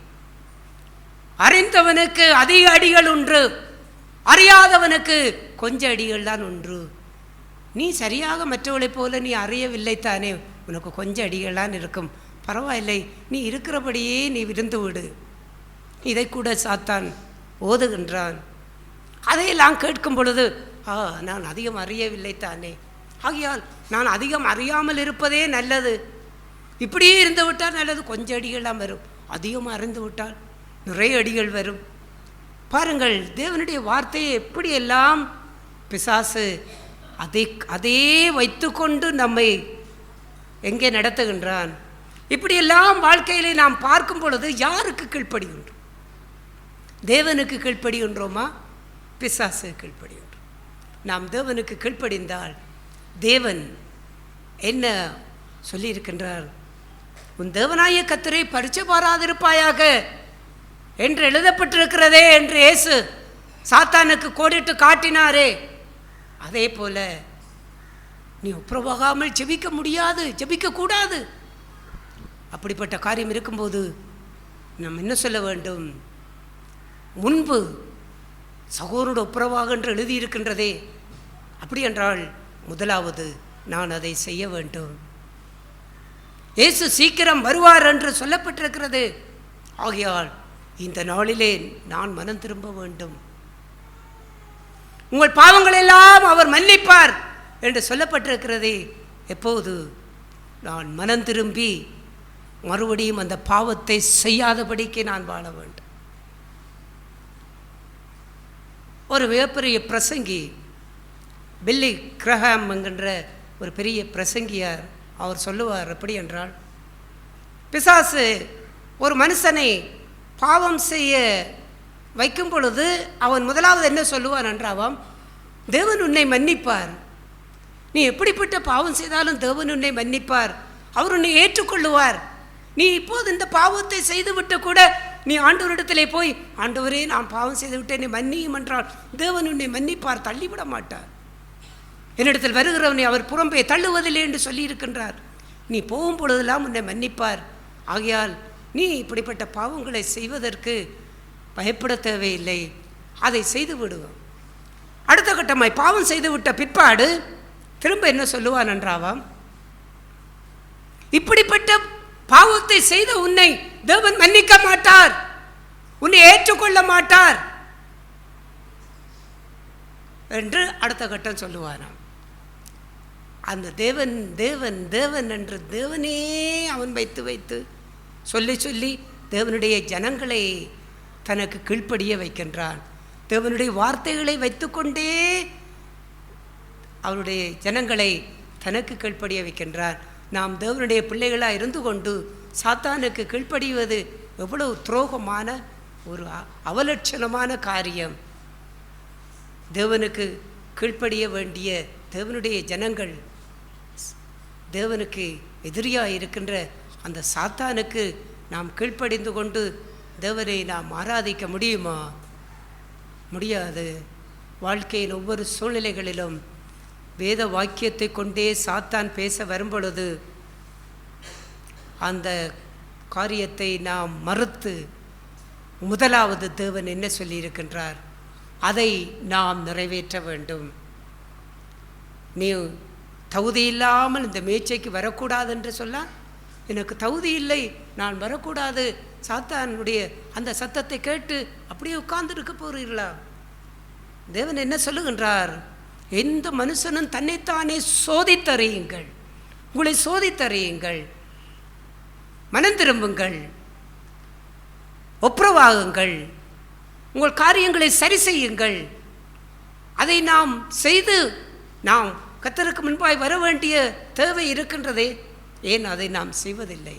அறிந்தவனுக்கு அதிக அடிகள் உண்டு, அறியாதவனுக்கு கொஞ்ச அடிகள் தான் உண்டு. நீ சரியாக மற்றவளைப் போல நீ அறியவில்லை தானே, உனக்கு கொஞ்சம் அடிகள் தான் இருக்கும், பரவாயில்லை, நீ இருக்கிறபடியே நீ இருந்து விடு. இதை கூட சாத்தான் ஓதுகின்றான். அதையெல்லாம் கேட்கும் பொழுது நான் அதிகம் அறியவில்லை தானே, ஆகையால் நான் அதிகம் அறியாமல் இருப்பதே நல்லது, இப்படியே இருந்து விட்டால் நல்லது. கொஞ்சம் அடிகள்லாம் வரும், அதிகமாக அறிந்து விட்டால் நிறைய அடிகள் வரும். பாருங்கள், தேவனுடைய வார்த்தையை எப்படியெல்லாம் பிசாசு அதே வைத்து கொண்டு நம்மை எங்கே நடத்துகின்றான். இப்படியெல்லாம் வாழ்க்கையிலே நாம் பார்க்கும் பொழுது யாருக்கு கீழ்ப்படுகின்றோம்? தேவனுக்கு கீழ்ப்படுகின்றோமா? பிசாசு கீழ்ப்படுகின்றோம். நாம் தேவனுக்கு கீழ்ப்படிந்தால் தேவன் என்ன சொல்லியிருக்கின்றார்? உன் தேவனாய கர்த்தரை பரிச்சை பாராதிருப்பாயாக என்று எழுதப்பட்டிருக்கிறதே என்று இயேசு சாத்தானுக்கு கோடிட்டு காட்டினாரே, அதே போல நீ ஒப்புரவாகாமல் ஜெபிக்க முடியாது, ஜெபிக்கக்கூடாது. அப்படிப்பட்ட காரியம் இருக்கும்போது நாம் என்ன சொல்ல வேண்டும்? முன்பு சகோதரோட ஒப்புரவாக என்று எழுதியிருக்கின்றதே, அப்படி என்றால் முதலாவது நான் அதை செய்ய வேண்டும். இயேசு சீக்கிரம் வருவார் என்று சொல்லப்பட்டிருக்கிறது. ஆகையால் இந்த நாளிலே நான் மனம் திரும்ப வேண்டும். உங்கள் பாவங்கள் எல்லாம் அவர் மன்னிப்பார் என்று சொல்லப்பட்டிருக்கிறதே. எப்போது நான் மனம் திரும்பி மறுபடியும் அந்த பாவத்தை செய்யாதபடிக்கு நான் வாழ வேண்டும். ஒரு மிகப்பெரிய பிரசங்கி பில்லி கிரஹாம் என்கின்ற ஒரு பெரிய பிரசங்கியார், அவர் சொல்லுவார் எப்படி என்றால், பிசாசு ஒரு மனுஷனை பாவம் செய்ய வைக்கும் பொழுது அவன் முதலாவது என்ன சொல்லுவான் என்றாவாம், தேவன் உன்னை மன்னிப்பார், நீ எப்படிப்பட்ட பாவம் செய்தாலும் தேவன் உன்னை மன்னிப்பார், அவர் உன்னை ஏற்றுக்கொள்ளுவார். நீ இப்போது இந்த பாவத்தை செய்துவிட்டு கூட நீ ஆண்டவரிடத்திலே போய், ஆண்டவரே நான் பாவம் செய்து விட்டேன் நீ மன்னியும் என்றால் தேவன் உன்னை மன்னிப்பார், தள்ளிவிட மாட்டார். என்னிடத்தில் வருகிறவனை அவர் புறம்பே தள்ளுவதில்லை என்று சொல்லியிருக்கின்றார். நீ போகும் பொழுதெல்லாம் உன்னை மன்னிப்பார். ஆகையால் நீ இப்படிப்பட்ட பாவங்களை செய்வதற்கு பயப்பட தேவையில்லை, அதை செய்து விடுவோம். அடுத்த கட்டமாய் பாவம் செய்து விட்ட பிற்பாடு திரும்ப என்ன சொல்லுவான் என்றாவாம், இப்படிப்பட்ட பாவத்தை செய்த உன்னை தேவன் மன்னிக்க மாட்டார், உன்னை ஏற்றுக்கொள்ள மாட்டார் என்று அடுத்த கட்டம் சொல்லுவானாம். அந்த தேவன் தேவன் தேவன் என்று தேவனே அவன் வைத்து வைத்து சொல்லி சொல்லி தேவனுடைய ஜனங்களை தனக்கு கீழ்ப்படிய வைக்கின்றான். தேவனுடைய வார்த்தைகளை வைத்துக்கொண்டே அவருடைய ஜனங்களை தனக்கு கீழ்ப்படிய வைக்கின்றான். நாம் தேவனுடைய பிள்ளைகளாக இருந்து கொண்டு சாத்தானுக்கு கீழ்ப்படிவது எவ்வளவு துரோகமான ஒரு அவலட்சணமான காரியம். தேவனுக்கு கீழ்ப்படிய வேண்டிய தேவனுடைய ஜனங்கள் தேவனுக்கு எதிரியாக இருக்கின்ற அந்த சாத்தானுக்கு நாம் கீழ்ப்படிந்து கொண்டு தேவனை நாம் ஆராதிக்க முடியுமா? முடியாது. வாழ்க்கையின் ஒவ்வொரு சூழ்நிலைகளிலும் வேத வாக்கியத்தை கொண்டே சாத்தான் பேச வரும்பொழுது அந்த காரியத்தை நாம் மறுத்து முதலாவது தேவன் என்ன சொல்லியிருக்கின்றார் அதை நாம் நிறைவேற்ற வேண்டும். நீ தகுதி இல்லாமல் இந்த மேய்ச்சைக்கு வரக்கூடாது என்று சொல்ல, எனக்கு தகுதி இல்லை, நான் வரக்கூடாது, சாத்தானுடைய அந்த சத்தத்தை கேட்டு அப்படியே உட்கார்ந்துருக்க போகிறீர்களா? தேவன் என்ன சொல்லுகின்றார்? எந்த மனுஷனும் தன்னைத்தானே சோதித்தறியுங்கள், உங்களை சோதித்தறியுங்கள், மனம் திரும்புங்கள், ஒப்புரவாகுங்கள், உங்கள் காரியங்களை சரி செய்யுங்கள். அதை நாம் செய்து நாம் கர்த்தருக்கு முன்பாய் வர வேண்டிய தேவை இருக்கின்றதே, ஏன் அதை நாம் செய்வதில்லை?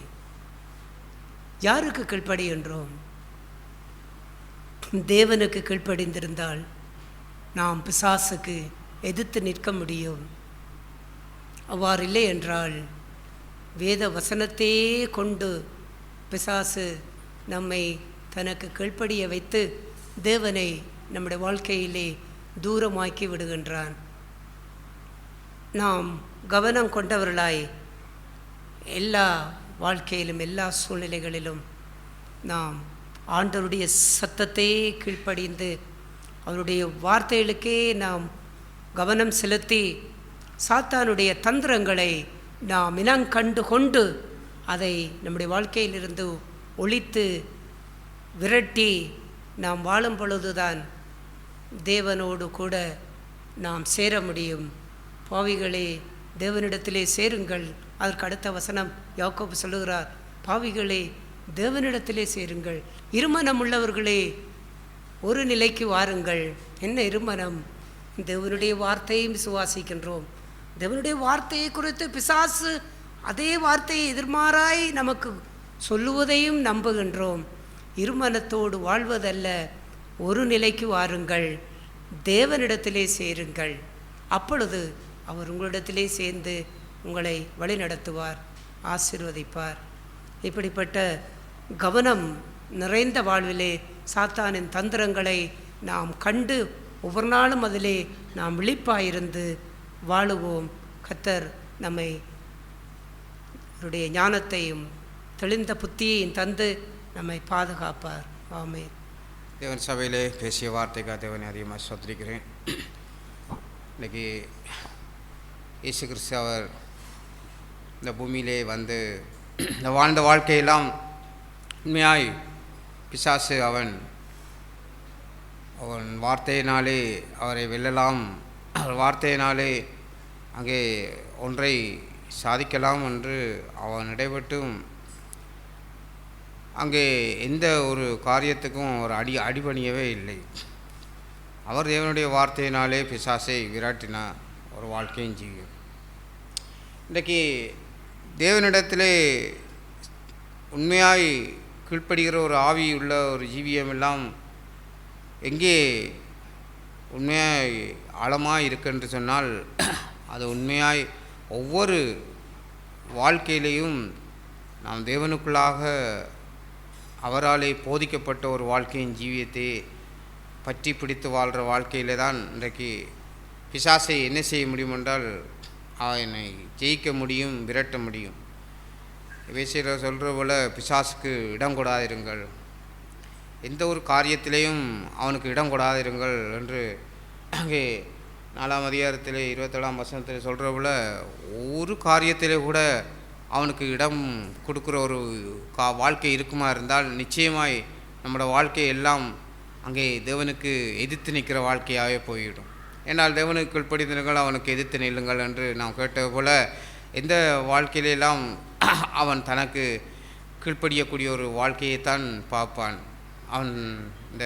யாருக்கு கீழ்ப்படிகின்றோம்? தேவனுக்கு கீழ்ப்படிந்திருந்தால் நாம் பிசாசுக்கு எதிர்த்து நிற்க முடியும். அவ்வாறில்லை என்றால் வேத வசனத்தையே கொண்டு பிசாசு நம்மை தனக்கு கீழ்ப்படிய வைத்து தேவனை நம்முடைய வாழ்க்கையிலே தூரமாக்கி விடுகின்றான். நாம் கவனம் கொண்டவர்களாய் எல்லா வாழ்க்கையிலும் எல்லா சூழ்நிலைகளிலும் நாம் ஆண்டவருடைய சத்தத்தையே கீழ்ப்படிந்து அவருடைய வார்த்தைகளுக்கே நாம் கவனம் செலுத்தி சாத்தானுடைய தந்திரங்களை நாம் இனங்கண்டு கொண்டு அதை நம்முடைய வாழ்க்கையிலிருந்து ஒழித்து விரட்டி நாம் வாழும் பொழுதுதான் தேவனோடு கூட நாம் சேர முடியும். பாவிகளே தேவனிடத்திலே சேருங்கள். அதற்கு அடுத்த வசனம் யாக்கோபு சொல்லுகிறார், பாவிகளே தேவனிடத்திலே சேருங்கள், இருமனம் உள்ளவர்களே ஒரு நிலைக்கு வாருங்கள். என்ன இருமனம்? தேவனுடைய வார்த்தையும் விசுவாசிக்கின்றோம். தேவனுடைய வார்த்தையை குறித்து பிசாசு அதே வார்த்தையை எதிர்மாறாய் நமக்கு சொல்லுவதையும் நம்புகின்றோம். இருமனத்தோடு வாழ்வதல்ல, ஒரு நிலைக்கு வாருங்கள், தேவனிடத்திலே சேருங்கள். அப்பொழுது அவர் உங்களிடத்திலே சேர்ந்து உங்களை வழிநடத்துவார், ஆசீர்வதிப்பார். இப்படிப்பட்ட கவனம் நிறைந்த வாழ்விலே சாத்தானின் தந்திரங்களை நாம் கண்டு ஒவ்வொரு நாளும் அதிலே நாம் விழிப்பாயிருந்து வாழுவோம். கர்த்தர் நம்மை அவருடைய ஞானத்தையும் தெளிந்த புத்தியையும் தந்து நம்மை பாதுகாப்பார். ஆமென். தேவன் சபையிலே பேசிய வார்த்தைக்காக தேவனை அதிகமாக ஸ்தோத்திரிக்கிறேன். இன்றைக்கி இயேசு கிறிஸ்து அவர் இந்த பூமியிலே வந்து இந்த வாழ்ந்த வாழ்க்கையெல்லாம் உண்மையாய் பிசாசு அவன் வார்த்தையினாலே அவரை வெல்லலாம், அவர் வார்த்தையினாலே அங்கே ஒன்றை சாதிக்கலாம் என்று அவன் இடைப்பட்டும் அங்கே எந்த ஒரு காரியத்துக்கும் ஒரு அடிபணியவே இல்லை. அவர் தேவனுடைய வார்த்தையினாலே பிசாசை விரட்டின ஒரு வாழ்க்கையும் ஜீவியம். இன்றைக்கி தேவனிடத்திலே உண்மையாய் கீழ்ப்படுகிற ஒரு ஆவி உள்ள ஒரு ஜீவியம் எல்லாம் எங்கே உண்மையாய் ஆழமாக இருக்குன்னு சொன்னால், அது உண்மையாய் ஒவ்வொரு வாழ்க்கையிலையும் நாம் தேவனுக்குள்ளாக அவராலே போதிக்கப்பட்ட ஒரு வாழ்க்கையின் ஜீவியத்தை பற்றி பிடித்து வாழ்கிற வாழ்க்கையிலே தான் இன்றைக்கு பிசாசை என்ன செய்ய முடியும் என்றால் அவனை ஜெயிக்க முடியும், விரட்ட முடியும். வேசியர் சொல்கிற போல் பிசாசுக்கு இடம் கொடாதிருங்கள், எந்த ஒரு காரியத்திலேயும் அவனுக்கு இடம் கொடாதிருங்கள் என்று அங்கே 4ஆம் அதிகாரத்தில் 27ஆம் வசனத்தில் சொல்கிற போல் ஒரு காரியத்திலே கூட அவனுக்கு இடம் கொடுக்குற ஒரு வாழ்க்கை இருக்குமா இருந்தால் நிச்சயமாய் நம்மளோட வாழ்க்கை எல்லாம் அங்கே தேவனுக்கு எதிர்த்து நிற்கிற வாழ்க்கையாகவே போய்விடும். ஏன்னால் தேவனுக்கு கீழ்ப்படிந்தீர்கள், அவனுக்கு எதிர்த்து நில்லுங்கள் என்று நாம் கேட்டது போல் எந்த வாழ்க்கையிலெல்லாம் அவன் தனக்கு கீழ்ப்படியக்கூடிய ஒரு வாழ்க்கையைத்தான் பார்ப்பான். அவன் இந்த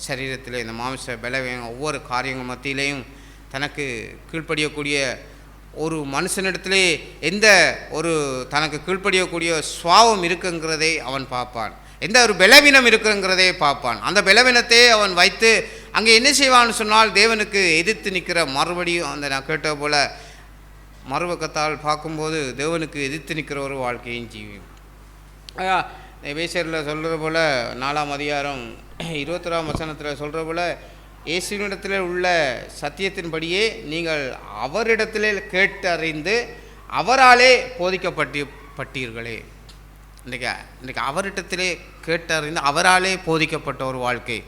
சரீரத்தில் இந்த மாமிச பலவீனம் ஒவ்வொரு காரியங்கள் மத்தியிலையும் தனக்கு கீழ்ப்படியக்கூடிய ஒரு மனுஷனிடத்திலே எந்த ஒரு தனக்கு கீழ்ப்படியக்கூடிய சுவாவம் இருக்குங்கிறதை அவன் பார்ப்பான், எந்த ஒரு பலவீனம் இருக்குங்கிறதே பார்ப்பான். அந்த பலவீனத்தை அவன் வைத்து அங்கே என்ன செய்வான்னு சொன்னால் தேவனுக்கு எதிர்த்து நிற்கிற மறுபடியும் அந்த நான் கேட்ட போல் மறுபக்கத்தால் பார்க்கும்போது தேவனுக்கு எதிர்த்து நிற்கிற ஒரு வாழ்க்கையும் ஜீவியம். எபேசியரில் சொல்கிற போல் 4ஆம் அதிகாரம் 21ஆம் வசனத்தில் சொல்கிற போல் இயேசுவினிடத்தில் உள்ள சத்தியத்தின்படியே நீங்கள் அவரிடத்திலே கேட்டறிந்து அவராலே போதிக்கப்பட்டீர்களே. இன்றைக்கு அவரிடத்திலே கேட்டறிந்து அவராலே போதிக்கப்பட்ட ஒரு வாழ்க்கை.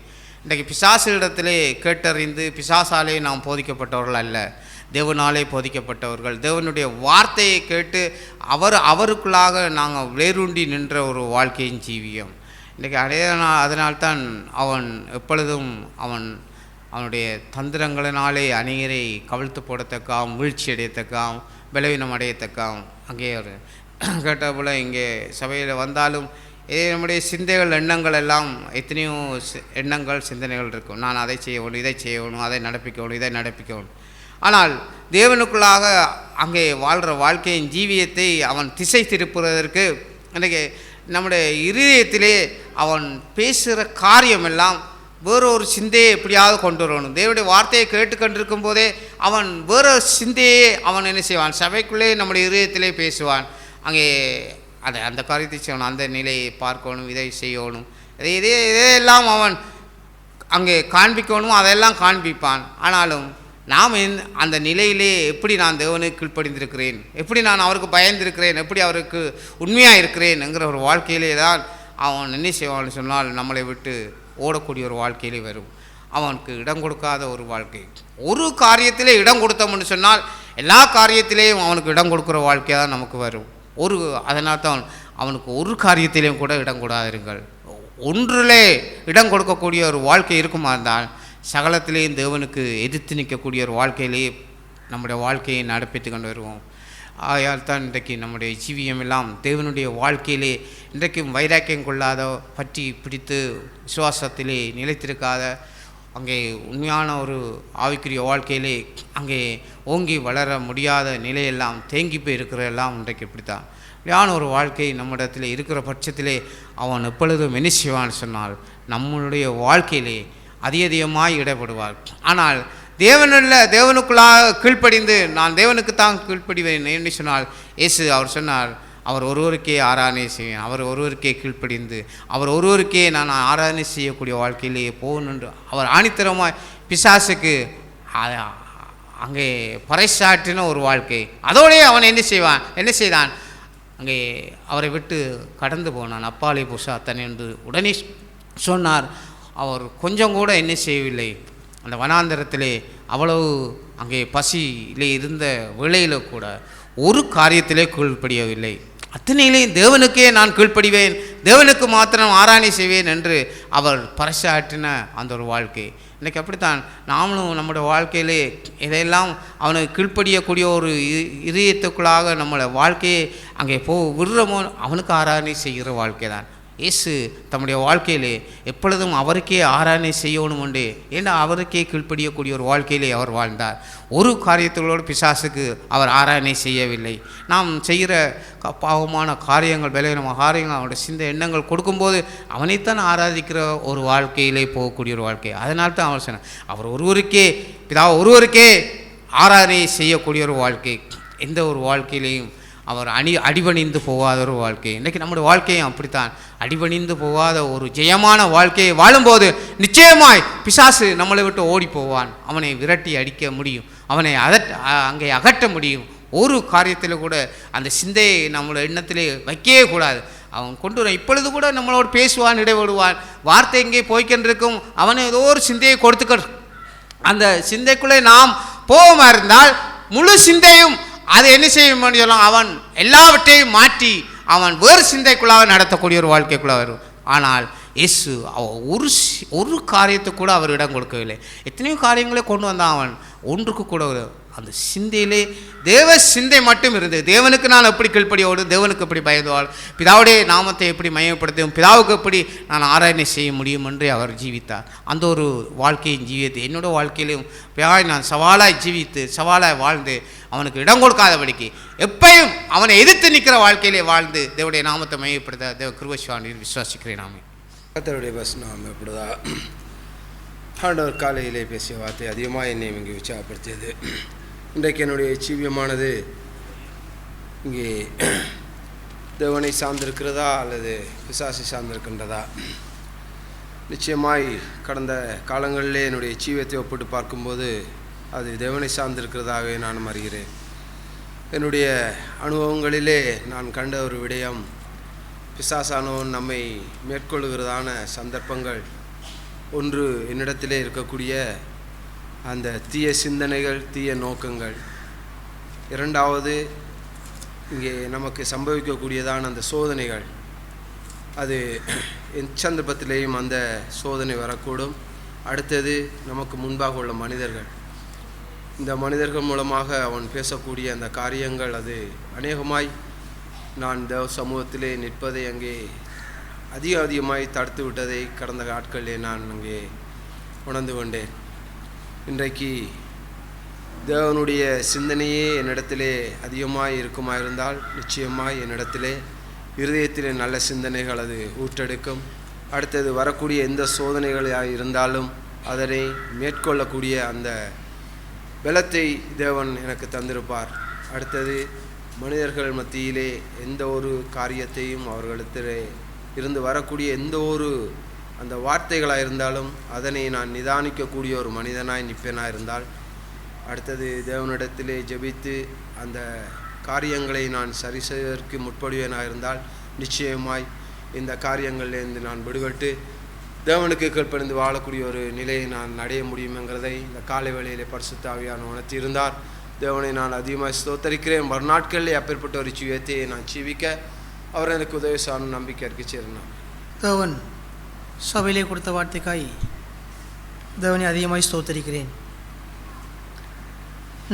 இன்றைக்கு பிசாசிடத்திலே கேட்டறிந்து பிசாசாலே நாம் போதிக்கப்பட்டவர்கள் அல்ல, தேவனாலே போதிக்கப்பட்டவர்கள். தேவனுடைய வார்த்தையை கேட்டு அவருக்குள்ளாக நாங்கள் வேரூண்டி நின்ற ஒரு வாழ்க்கையின் ஜீவியம். இன்றைக்கி அதனால்தான் அவன் எப்பொழுதும் அவனுடைய தந்திரங்களினாலே அநேகரை கவிழ்த்து போடத்தக்காம், வீழ்ச்சி அடையத்தக்காம், பலவீனம் அடையத்தக்காம். அங்கே ஒரு கேட்ட போல் இங்கே சபையில் வந்தாலும் நம்முடைய சிந்தைகள் எண்ணங்கள் எல்லாம் எத்தனையோ எண்ணங்கள் சிந்தனைகள் இருக்கும். நான் அதை செய்யணும், இதை செய்யணும், அதை நடப்பிக்கணும், இதை நடப்பிக்கணும். ஆனால் தேவனுக்குள்ளாக அங்கே வாழ்கிற வாழ்க்கையின் ஜீவியத்தை அவன் திசை திருப்புவதற்கு இன்றைக்கு நம்முடைய இருதயத்திலே அவன் பேசுகிற காரியமெல்லாம் வேறொரு சிந்தையை எப்படியாவது கொண்டு வரணும். தேவனுடைய வார்த்தையை கேட்டுக்கொண்டிருக்கும் போதே அவன் வேறொரு சிந்தையே அவன் என்ன செய்வான், சபைக்குள்ளே நம்முடைய இருதயத்திலே பேசுவான். அங்கே அந்த காரியத்தை செய்யணும், அந்த நிலையை பார்க்கணும், இதை செய்யணும், இதையெல்லாம் அவன் அங்கே காண்பிக்கணும், அதெல்லாம் காண்பிப்பான். ஆனாலும் நாம் அந்த நிலையிலே எப்படி நான் தேவனுக்கு கீழ்ப்படிந்திருக்கிறேன், எப்படி நான் அவருக்கு பயந்திருக்கிறேன், எப்படி அவருக்கு உண்மையாக இருக்கிறேன் என்கிற ஒரு வாழ்க்கையிலே தான் அவன் என்ன செய்வான்னு சொன்னால் நம்மளை விட்டு ஓடக்கூடிய ஒரு வாழ்க்கையிலே வரும். அவனுக்கு இடம் கொடுக்காத ஒரு வாழ்க்கை. ஒரு காரியத்திலே இடம் கொடுத்தோம்னு சொன்னால் எல்லா காரியத்திலேயும் அவனுக்கு இடம் கொடுக்குற வாழ்க்கையாக தான் நமக்கு வரும். அதனால் தான் அவனுக்கு ஒரு காரியத்திலேயும் கூட இடம் கொடாதிருங்கள். ஒன்றிலே இடம் கொடுக்கக்கூடிய ஒரு வாழ்க்கை இருக்குமா இருந்தால் சகலத்திலேயும் தேவனுக்கு எதிர்த்து நிற்கக்கூடிய ஒரு வாழ்க்கையிலேயே நம்முடைய வாழ்க்கையை நடப்பித்து கொண்டு வருவோம். ஆகையால் தான் இன்றைக்கு நம்முடைய ஜீவியம் எல்லாம் தேவனுடைய வாழ்க்கையிலே இன்றைக்கும் வைராக்கியம் கொள்ளாத, பற்றி பிடித்து விசுவாசத்திலே நிலைத்திருக்காத, அங்கே உண்மையான ஒரு ஆவிக்குரிய வாழ்க்கையிலே அங்கே ஓங்கி வளர முடியாத நிலையெல்லாம் தேங்கி போய் இருக்கிறதெல்லாம் இன்றைக்கு இப்படித்தான். இப்படியான ஒரு வாழ்க்கை நம்மிடத்தில் இருக்கிற பட்சத்திலே அவன் எப்பொழுதும் என்ன செய்வான்னு சொன்னால் நம்மளுடைய வாழ்க்கையிலே அதிகமாய் ஈடுபடுவார். ஆனால் தேவனுக்குள்ளாக கீழ்ப்படிந்து நான் தேவனுக்கு தான் கீழ்ப்படிவேன் என்று சொன்னால் இயேசு அவர் சொன்னார், அவர் ஒருவருக்கே ஆராதனை செய்வேன், அவர் ஒருவருக்கே கீழ்ப்படிந்து அவர் ஒருவருக்கே நான் ஆராதனை செய்யக்கூடிய வாழ்க்கையிலேயே போகணும் என்று அவர் ஆணித்தரமாய் பிசாசுக்கு அங்கே பறைசாற்றின ஒரு வாழ்க்கை. அதோடே அவன் என்ன செய்தான், அங்கே அவரை விட்டு கடந்து போனான். அப்பாலே புசாத்தன் என்று உடனே சொன்னார். அவர் கொஞ்சம் கூட என்ன செய்யவில்லை, அந்த வனாந்தரத்திலே அவ்வளவு அங்கே பசியிலே இருந்த வேளையில் கூட ஒரு காரியத்திலே கீழ்ப்படியவில்லை. அத்தனையிலேயும் தேவனுக்கே நான் கீழ்ப்படிவேன், தேவனுக்கு மாத்திரம் ஆராதனை செய்வேன் என்று அவர் பறைசாற்றின அந்த ஒரு வாழ்க்கை. இன்றைக்கி அப்படித்தான் நாமளும் நம்முடைய வாழ்க்கையிலே இதையெல்லாம் அவனுக்கு கீழ்ப்படியக்கூடிய ஒரு இதயத்துக்குள்ளாக நம்மளை வாழ்க்கையை அங்கே விடுறமோ அவனுக்கு ஆராதனை செய்கிற வாழ்க்கை தான். இயேசு தம்முடைய வாழ்க்கையிலே எப்பொழுதும் அவருக்கே ஆராதனை செய்யணும் உண்டு. ஏன்னா அவருக்கே கீழ்ப்படியக்கூடிய ஒரு வாழ்க்கையிலே அவர் வாழ்ந்தார். ஒரு காரியங்களோடு பிசாசுக்கு அவர் ஆராதனை செய்யவில்லை. நாம் செய்கிற பாவமான காரியங்கள், பலவீனமான காரியங்கள், அவனுடைய சிந்த எண்ணங்கள் கொடுக்கும்போது அவனைத்தான் ஆராதிக்கிற ஒரு வாழ்க்கையிலே போகக்கூடிய ஒரு வாழ்க்கை. அதனால்தான் அவர் சொன்னார், அவர் ஒருவருக்கே ஆராதனை செய்யக்கூடிய ஒரு வாழ்க்கை. எந்த ஒரு வாழ்க்கையிலையும் அவர் அடிபணிந்து போகாத ஒரு வாழ்க்கை. இன்றைக்கி நம்முடைய வாழ்க்கையும் அப்படித்தான். அடிபணிந்து போகாத ஒரு ஜெயமான வாழ்க்கையை வாழும்போது நிச்சயமாய் பிசாசு நம்மளை விட்டு ஓடி போவான். அவனை விரட்டி அடிக்க முடியும், அவனை அங்கே அகற்ற முடியும். ஒரு காரியத்தில் கூட அந்த சிந்தையை நம்மளோட எண்ணத்திலே வைக்கவே கூடாது. அவன் கொண்டு வர இப்பொழுது கூட நம்மளோடு பேசுவான், இடைவிடுவான், வார்த்தை எங்கே போய்க்கின்றிருக்கும், அவனை ஏதோ ஒரு சிந்தையை கொடுத்துக்க. அந்த சிந்தைக்குள்ளே நாம் போகாமல் இருந்தால் முழு சிந்தையும் அது என்ன செய்யும் சொல்லலாம், அவன் எல்லாவற்றையும் மாற்றி அவன் வேறு சிந்தைக்குள்ளாக நடத்தக்கூடிய ஒரு வாழ்க்கைக்குள்ளே வரும். ஆனால் இயேசு ஒரு காரியத்துக்கு கூட அவர் இடம் கொடுக்கவில்லை. எத்தனையோ காரியங்களே கொண்டு வந்தான். அவன் ஒன்றுக்கு கூட அந்த சிந்தையிலே தேவ சிந்தை மட்டும் இருந்தது. தேவனுக்கு நான் எப்படி கீழ்ப்படியோடு, தேவனுக்கு எப்படி பயந்துவாள், பிதாவுடைய நாமத்தை எப்படி மையப்படுத்தும், பிதாவுக்கு எப்படி நான் ஆராதனை செய்ய முடியும் என்று அவர் ஜீவித்தார். அந்த ஒரு வாழ்க்கையின் ஜீவியத்தை என்னோட வாழ்க்கையிலும் நான் சவாலாய் ஜீவித்து சவாலாய் வாழ்ந்து அவனுக்கு இடம் கொடுக்காதபடிக்கு எப்பயும் அவனை எதிர்த்து நிற்கிற வாழ்க்கையிலே வாழ்ந்து தேவனுடைய நாமத்தை மையப்படுத்த தேவ கிருபையானவரில் விசுவாசிக்கிறேன். நாமே கர்த்தருடைய வசனம் எப்படிதா ஆண்டவர் காலையிலே பேசிய வார்த்தை அதிகமாக என்னை இங்கே உற்சாகப்படுத்தியது. இன்றைக்கு என்னுடைய ஜீவியமானது இங்கே தேவனை சார்ந்திருக்கிறதா அல்லது பிசாசை சார்ந்திருக்கின்றதா? நிச்சயமாய் கடந்த காலங்களிலே என்னுடைய ஜீவியத்தை ஒப்பிட்டு பார்க்கும்போது அது தேவனை சார்ந்திருக்கிறதாகவே நான் அறிகிறேன். என்னுடைய அனுபவங்களிலே நான் கண்ட ஒரு விடயம், பிசாசானவன் நம்மை மேற்கொள்ளுகிறதான சந்தர்ப்பங்கள் ஒன்று என்னிடத்திலே இருக்கக்கூடிய அந்த தீய சிந்தனைகள், தீய நோக்கங்கள். இரண்டாவது இங்கே நமக்கு சம்பவிக்கக்கூடியதான அந்த சோதனைகள். அது எச்சந்தர்ப்பத்திலேயும் அந்த சோதனை வரக்கூடும். அடுத்தது நமக்கு முன்பாக உள்ள மனிதர்கள். இந்த மனிதர்கள் மூலமாக அவன் பேசக்கூடிய அந்த காரியங்கள் அது அநேகமாய் நான் தேவ சமூகத்திலே நிற்பதை அங்கே அதிகமாய் தடுத்து விட்டதை கடந்த நாட்களிலே நான் அங்கே உணர்ந்து கொண்டேன். இன்றைக்கு தேவனுடைய சிந்தனையே என்னிடத்திலே அதிகமாய் இருக்குமா இருந்தால் நிச்சயமாய் என்னிடத்திலே இருதயத்திலே நல்ல சிந்தனைகள் அது ஊற்றெடுக்கும். அடுத்தது வரக்கூடிய எந்த சோதனைகளாக இருந்தாலும் அதனை மேற்கொள்ளக்கூடிய அந்த பலத்தை தேவன் எனக்கு தந்திருப்பார். அடுத்தது மனிதர்கள் மத்தியிலே எந்த ஒரு காரியத்தையும் அவர்களிடத்திலே இருந்து வரக்கூடிய எந்த ஒரு அந்த வார்த்தைகளாக இருந்தாலும் அதனை நான் நிதானிக்கக்கூடிய ஒரு மனிதனாய் நிற்பேனாக இருந்தால், அடுத்தது தேவனிடத்திலே ஜெபித்து அந்த காரியங்களை நான் சரி செய்வதற்கு முற்படுவேனாக இருந்தால் நிச்சயமாய் இந்த காரியங்களிலிருந்து நான் விடுபட்டு தேவனுக்கு கீழ்ப்படிந்து வாழக்கூடிய ஒரு நிலையை நான் அடைய முடியுமெங்கிறதை இந்த காலை வேளையிலே பரிசுத்த ஆவியானவர் உணர்த்தி இருந்தார். தேவனை நான் அதிகமாக ஸ்தோத்தரிக்கிறேன். மறுநாட்களிலே அப்பேற்பட்ட ஒரு ஜீவியத்தை நான் ஜீவிக்க அவர் எனக்கு உதவி சார்ந்த நம்பிக்கை அறிக்கைச்சிருந்தார். தேவன் சபையிலே கொடுத்த வார்த்தைக்காய் தேவனை அதிகமாய் ஸ்தோத்தரிக்கிறேன்.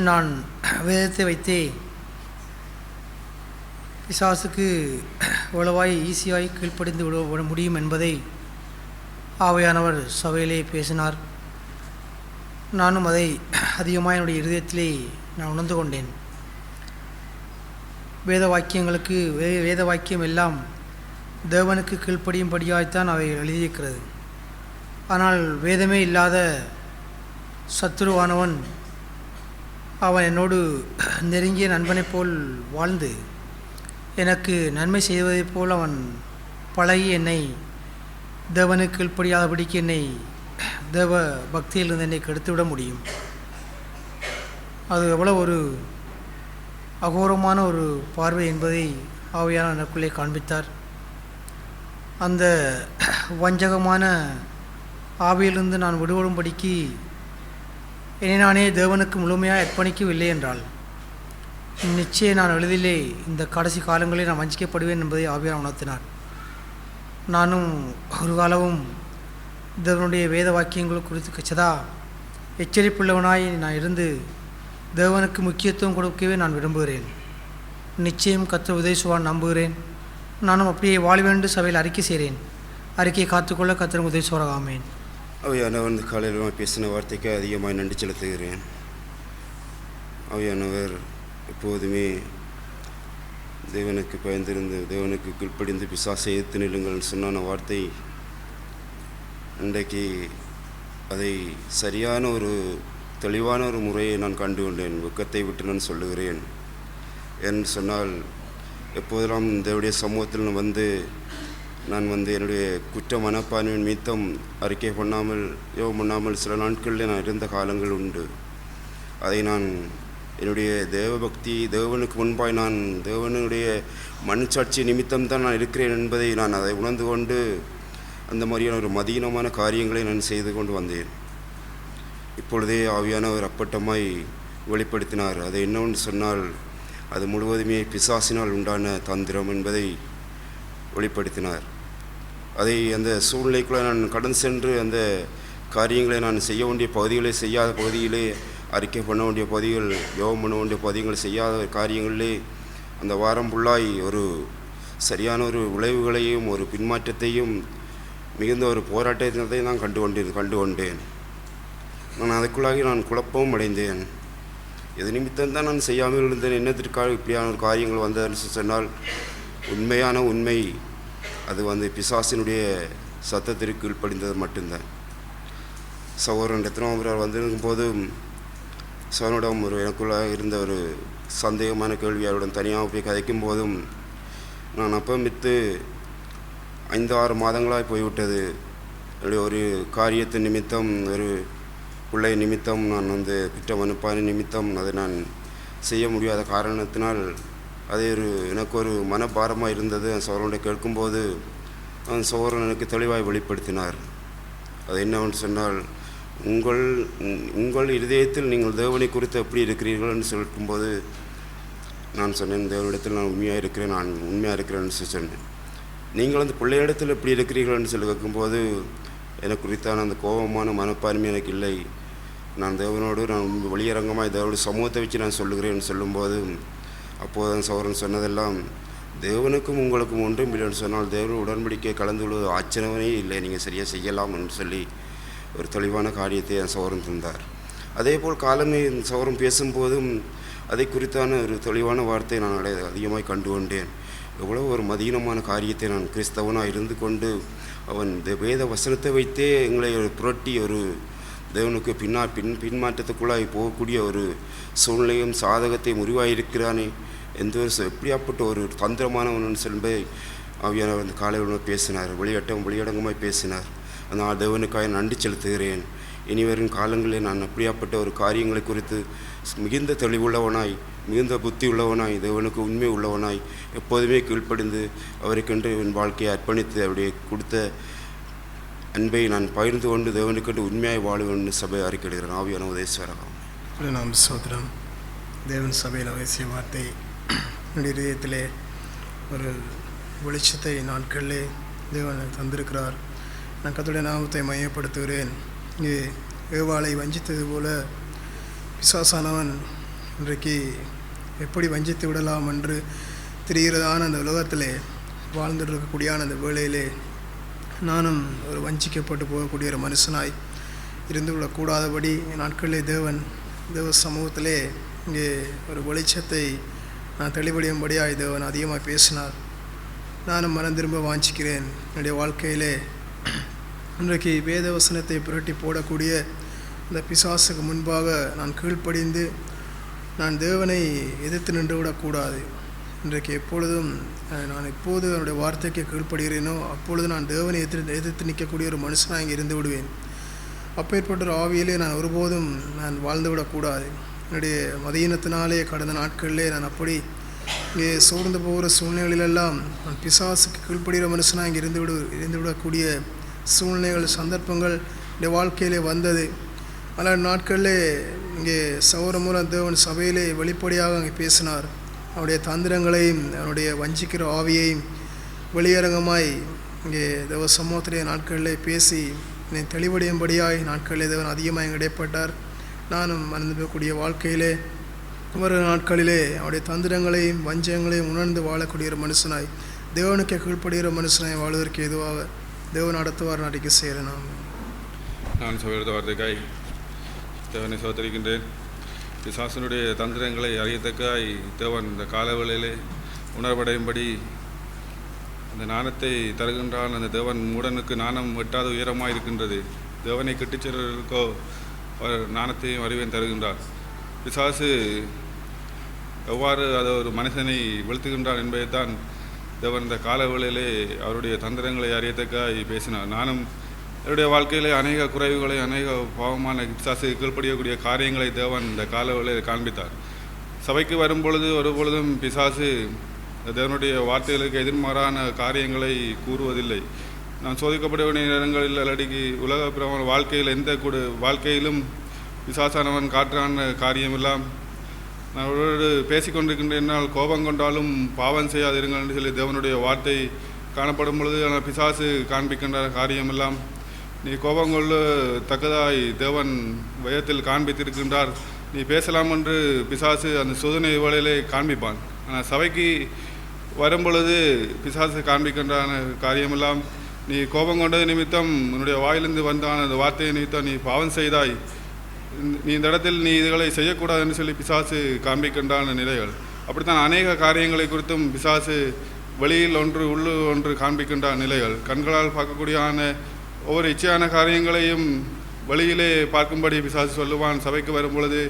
நான் வேதத்தை வைத்தே பிசாசுக்கு எவ்வளவாய் ஈஸியாய் கீழ்ப்படிந்து விட முடியும் என்பதை ஆவியானவர் சபையிலே பேசினார். நானும் அதை அதிகமாக என்னுடைய இருதயத்திலே நான் உணர்ந்து கொண்டேன். வேத வாக்கியங்களுக்கு வேத வாக்கியம் எல்லாம் தேவனுக்கு கீழ்ப்படியும்படியாய்த்தான் அவை எழுதியிருக்கிறது. ஆனால் வேதமே இல்லாத சத்துருவானவன் அவன் என்னோடு நெருங்கிய நண்பனைப் போல் வாழ்ந்து எனக்கு நன்மை செய்வதைப் போல் அவன் பழகி என்னை தேவனுக்கு கீழ்ப்படியாதபடிக்கு என்னை தேவ பக்தியிலிருந்து என்னை கெடுத்துவிட முடியும். அது எவ்வளோ ஒரு அகோரமான ஒரு பார்வை என்பதை ஆவியான எனக்குள்ளே காண்பித்தார். அந்த வஞ்சகமான ஆவியிலிருந்து நான் விடுபடும்படிக்கு என்னை நானே தேவனுக்கு முழுமையாக அர்ப்பணிக்கவில்லை என்றால் நிச்சயம் நான் எளிதிலே இந்த கடைசி காலங்களில் நான் வஞ்சிக்கப்படுவேன் என்பதை ஆவியான உணர்த்தினார். நானும் ஒரு காலமும் தேவனுடைய வேத வாக்கியங்கள் குறித்து கச்சதா எச்சரிப்புள்ளவனாய் நான் இருந்து தேவனுக்கு முக்கியத்துவம் கொடுக்கவே நான் விரும்புகிறேன். நிச்சயம் கர்த்தர் உதவிசுவான் நம்புகிறேன். நானும் அப்படியே வாழ்வேண்டு சபையில் அறிக்கை செய்கிறேன். அறிக்கையை காத்துக்கொள்ள கர்த்தர் உதவிசுவாராக. ஆமென். அவையானவர் இந்த காலையில் பேசின வார்த்தைக்கு அதிகமாக நன்றி செலுத்துகிறேன். அவையானவர் எப்போதுமே தேவனுக்கு பயந்திருந்து தேவனுக்கு கீழ்ப்படிந்து பிசாசை எதிர்த்து நில்லுங்கள் சொன்ன வார்த்தை இன்றைக்கு அதை சரியான ஒரு தெளிவான ஒரு முறையை நான் கண்டு கொண்டேன். வெட்கத்தை விட்டு நான் சொல்லுகிறேன். என்று சொன்னால் எப்போதெல்லாம் தேவனுடைய சமூகத்தில் நான் என்னுடைய குற்ற மனப்பான்மையின் மீத்தம் அறிக்கை பண்ணாமல் பண்ணாமல் சில நாட்களில் நான் இருந்த காலங்கள் உண்டு. அதை நான் என்னுடைய தேவபக்தி தேவனுக்கு முன்பாய் நான் தேவனுடைய மனச்சாட்சி நிமித்தம்தான் நான் இருக்கிறேன் என்பதை நான் அதை உணர்ந்து கொண்டு அந்த மாதிரியான ஒரு மதீனமான காரியங்களை நான் செய்து கொண்டு வந்தேன். இப்பொழுதே ஆவியானவர் அப்பட்டமாய் வெளிப்படுத்தினார். அது என்னவென்று சொன்னால் அது முழுவதுமே பிசாசினால் உண்டான தந்திரம் என்பதை வெளிப்படுத்தினார். அதை அந்த சூழ்நிலைக்குள்ளே நான் கடந்து சென்று அந்த காரியங்களை நான் செய்ய வேண்டிய பகுதிகளை செய்யாத பகுதியிலே அறிக்கை பண்ண வேண்டிய பகுதிகள் யோகம் பண்ண வேண்டிய பகுதிகள் செய்யாத காரியங்களிலே அந்த வாரம் ஃபுல்லாய் ஒரு சரியான ஒரு விளைவுகளையும் ஒரு பின்மாற்றத்தையும் மிகுந்த ஒரு போராட்டத்தை நான் கண்டு கொண்டேன். நான் அதுக்குள்ளாகி நான் குழப்பமும் அடைந்தேன். எது நிமித்தம் தான் நான் செய்யாமல் இருந்தேன், என்னத்திற்காக இப்படியான ஒரு காரியங்கள் வந்ததுன்னு சொன்னால் உண்மை அது பிசாசினுடைய சத்தத்திற்கு கீழ்ப்படிந்தது மட்டும்தான். சகோதரன் ரத்னாபுரம் வந்திருக்கும் போது சகோதரிடம் எனக்குள்ள இருந்த ஒரு சந்தேகமான கேள்வி அவருடன் தனியாக போய் கதைக்கும் போதும் நான் அப்பமித்து 5-6 மாதங்களாக போய்விட்டது. என்னுடைய ஒரு காரியத்தின் நிமித்தம், ஒரு பிள்ளை நிமித்தம், நான் குற்ற மனுப்பான நிமித்தம் அதை நான் செய்ய முடியாத காரணத்தினால் அது எனக்கு ஒரு மனபாரமாக இருந்தது. அந்த சகோதரனை கேட்கும்போது அந்த சகோதரன் எனக்கு தெளிவாக வெளிப்படுத்தினார். அது என்னவென்று சொன்னால், உங்கள் இருதயத்தில் நீங்கள் தேவனை குறித்து எப்படி இருக்கிறீர்கள் என்று சொல்லும்போது நான் சொன்னேன், தேவனிடத்தில் நான் உண்மையாக இருக்கிறேன்னு சொன்னேன். நீங்கள் அந்த பிள்ளையிடத்தில் எப்படி இருக்கிறீர்கள் என்று சொல்லி கேட்கும்போது எனக்கு குறித்தான அந்த கோபமான மனப்பான்மை எனக்கு இல்லை. நான் தேவனோடு நான் வெளியரங்கமாக தேவனுடைய சமூகத்தை வச்சு நான் சொல்லுகிறேன்னு சொல்லும்போது அப்போது அந்த சகோதரன் சொன்னதெல்லாம், தேவனுக்கும் உங்களுக்கும் ஒன்றும் இல்லைன்னு சொன்னால் தேவன் உடன்படிக்கை கலந்து கொள்வது ஆச்சரியமே இல்லை, நீங்கள் சரியாக செய்யலாம் என்று சொல்லி ஒரு தெளிவான காரியத்தை என் சகோதரன் தந்தார். அதே போல் காலமே என் சகோதரன் பேசும்போதும் அதை குறித்தான ஒரு தெளிவான வார்த்தை நான் அதிகமாக கண்டு கொண்டேன். எவ்வளோ ஒரு மதீனமான காரியத்தை நான் கிறிஸ்தவனாக இருந்து கொண்டு அவன் வேத வசனத்தை வைத்தே எங்களை புரட்டி ஒரு தேவனுக்கு பின்மாற்றத்துக்குள்ளாய் போகக்கூடிய ஒரு சூழ்நிலையும் சாதகத்தை முறிவாயிருக்கிறானே, எந்த ஒரு எப்படியாப்பட்ட ஒரு தந்திரமானவன் செல்பை ஆவியானவர் அந்த காலையில் பேசினார், வெளியடங்கமாய் பேசினார். நான் தேவனுக்காக நன்றி செலுத்துகிறேன். இனிவரும் காலங்களில் நான் அப்படியாப்பட்ட ஒரு காரியங்களை குறித்து மிகுந்த தெளிவுள்ளவனாய், மிகுந்த புத்தி உள்ளவனாய், தேவனுக்கு உண்மை உள்ளவனாய், எப்போதுமே கீழ்ப்படிந்து அவருக்கென்று என் வாழ்க்கையை அர்ப்பணித்து அவருடைய கொடுத்த அன்பை நான் பகிர்ந்து கொண்டு தேவனுக்கென்று உண்மையாய் வாழுவேன் சபை அறிக்கையிடுகிறேன். ஆவியான உதயஸ்வரகம். நாம் சோதரம் தேவன் சபையில் பேசிய வார்த்தை என்னுடைய இதயத்திலே ஒரு வெளிச்சத்தை நாட்களிலே தேவன் தந்திருக்கிறார். நான் கர்த்தருடைய நாமத்தை மையப்படுத்துகிறேன். இங்கே ஏவாளை வஞ்சித்தது போல பிசாசானவன் இன்றைக்கு எப்படி வஞ்சித்து விடலாம் என்று தெரிகிறதான அந்த உலகத்திலே வாழ்ந்துட்டு இருக்கக்கூடியான அந்த வேளையிலே நானும் ஒரு வஞ்சிக்கப்பட்டு போகக்கூடிய ஒரு மனுஷனாய் இருந்து விடக்கூடாதபடி நாட்களிலே தேவ சமூகத்திலே இங்கே ஒரு வெளிச்சத்தை நான் தெளிவடையும்படியாய் தேவன் அதிகமாக பேசினார். நானும் மனம் திரும்ப வாஞ்சிக்கிறேன். என்னுடைய வாழ்க்கையிலே இன்றைக்கு வேத வசனத்தை புரட்டி போடக்கூடிய இந்த பிசாசுக்கு முன்பாக நான் கீழ்ப்படிந்து நான் தேவனை எதிர்த்து நின்று விடக்கூடாது. இன்றைக்கு நான் எப்போது என்னுடைய வார்த்தைக்கு கீழ்ப்படுகிறேனோ அப்பொழுது நான் தேவனை எதிர்த்து நிற்கக்கூடிய ஒரு மனுஷனாக இங்கே இருந்து விடுவேன். அப்பேற்பட்ட ஒரு ஆவியிலே நான் ஒருபோதும் நான் வாழ்ந்து விடக்கூடாது. என்னுடைய மதீனத்தினாலே கடந்த நாட்களிலே நான் அப்படி இங்கே சோர்ந்து போகிற சூழ்நிலைகளெல்லாம் நான் பிசாசுக்கு கீழ்ப்படுகிற மனுஷனாக இங்கே இருந்து விடக்கூடிய சூழ்நிலைகள், சந்தர்ப்பங்கள் இந்த வாழ்க்கையிலே வந்தது. பல நாட்களிலே இங்கே சௌரமூலம் தேவன் சபையிலே வெளிப்படையாக அங்கே பேசினார். அவருடைய தந்திரங்களையும் அவருடைய வஞ்சிக்கிற ஆவியையும் வெளியரங்கமாய் இங்கே தேவ சமூகத்திலே நாட்களிலே பேசி என்னை தெளிவடையும்படியாய் நாட்களிலே தேவன் அதிகமாக இங்கே இடைப்பட்டார். நானும் மறந்து போகக்கூடிய வாழ்க்கையிலே ஒவ்வொரு நாட்களிலே அவருடைய தந்திரங்களையும் வஞ்சகங்களையும் உணர்ந்து வாழக்கூடிய ஒரு மனுஷனாய், தேவனுக்கு கீழ்ப்படுகிற மனுஷனாய் வாழ்வதற்கு எதுவாக தேவன் நடத்துவார் நடிக்க செய்கிறேன். நான் சொல்கிற வார்த்தைக்காய் தேவனை சோதரிக்கின்றேன். பிசாசனுடைய தந்திரங்களை அறியத்தக்காய் தேவன் இந்த காலவேளையிலே உணர்வடையும்படி அந்த நாணத்தை தருகின்றான். அந்த தேவன் மூடனுக்கு நாணம் வெட்டாத உயரமாக இருக்கின்றது. தேவனை கெட்டுச்செல்வதற்கோ அவர் நாணத்தையும் அறிவையும் தருகின்றார். பிசாசு எவ்வாறு அதை ஒரு மனுஷனை வெளுத்துகின்றான் என்பதைத்தான் தேவன் இந்த காலவேளையிலே அவருடைய தந்திரங்களை அறியத்தக்காய் பேசினார். நானும் என்னுடைய வாழ்க்கையிலே அநேக குறைவுகளை, அநேக பாவமான பிசாசு கீழ்ப்படியக்கூடிய காரியங்களை தேவன் இந்த காலவேளையில் காண்பித்தார். சபைக்கு வரும்பொழுது ஒருபொழுதும் பிசாசு தேவனுடைய வார்த்தைகளுக்கு எதிர்மாறான காரியங்களை கூறுவதில்லை. நான் சோதிக்கப்பட வேண்டிய நேரங்களில் அல்லடிக்கு உலக பிரமான வாழ்க்கையில் வாழ்க்கையிலும் பிசாசானவன் காற்றான காரியமெல்லாம் நான் அவரோடு பேசிக்கொண்டிருக்கின்றனால் கோபம் கொண்டாலும் பாவம் செய்யாதிருங்கள் என்று சொல்லி தேவனுடைய வார்த்தை காணப்படும் பொழுது ஆனால் பிசாசு காண்பிக்கின்ற காரியமெல்லாம் நீ கோபம் கொள்ள தக்கதாய் தேவன் வேதத்தில் காண்பித்திருக்கின்றார், நீ பேசலாம் என்று பிசாசு அந்த சோதனை வேளையிலே காண்பிப்பான். ஆனால் சபைக்கு வரும்பொழுது பிசாசு காண்பிக்கின்றான காரியமெல்லாம் நீ கோபம் கொண்டது நிமித்தம் உன்னுடைய வாயிலிருந்து வந்தான அந்த வார்த்தையை நிமித்தம் நீ பாவம் செய்தாய், நீ இந்த இடத்தில் நீ இதுகளை செய்யக்கூடாதுன்னு சொல்லி பிசாசு காண்பிக்கின்றான நிலைகள். அப்படித்தான் அநேக காரியங்களை குறித்தும் பிசாசு வெளியில் ஒன்று உள்ளு ஒன்று காண்பிக்கின்ற நிலைகள். கண்களால் பார்க்கக்கூடியான ஒவ்வொரு இச்சையான காரியங்களையும் வெளியிலே பார்க்கும்படி பிசாசு சொல்லுவான். சபைக்கு வரும் பொழுது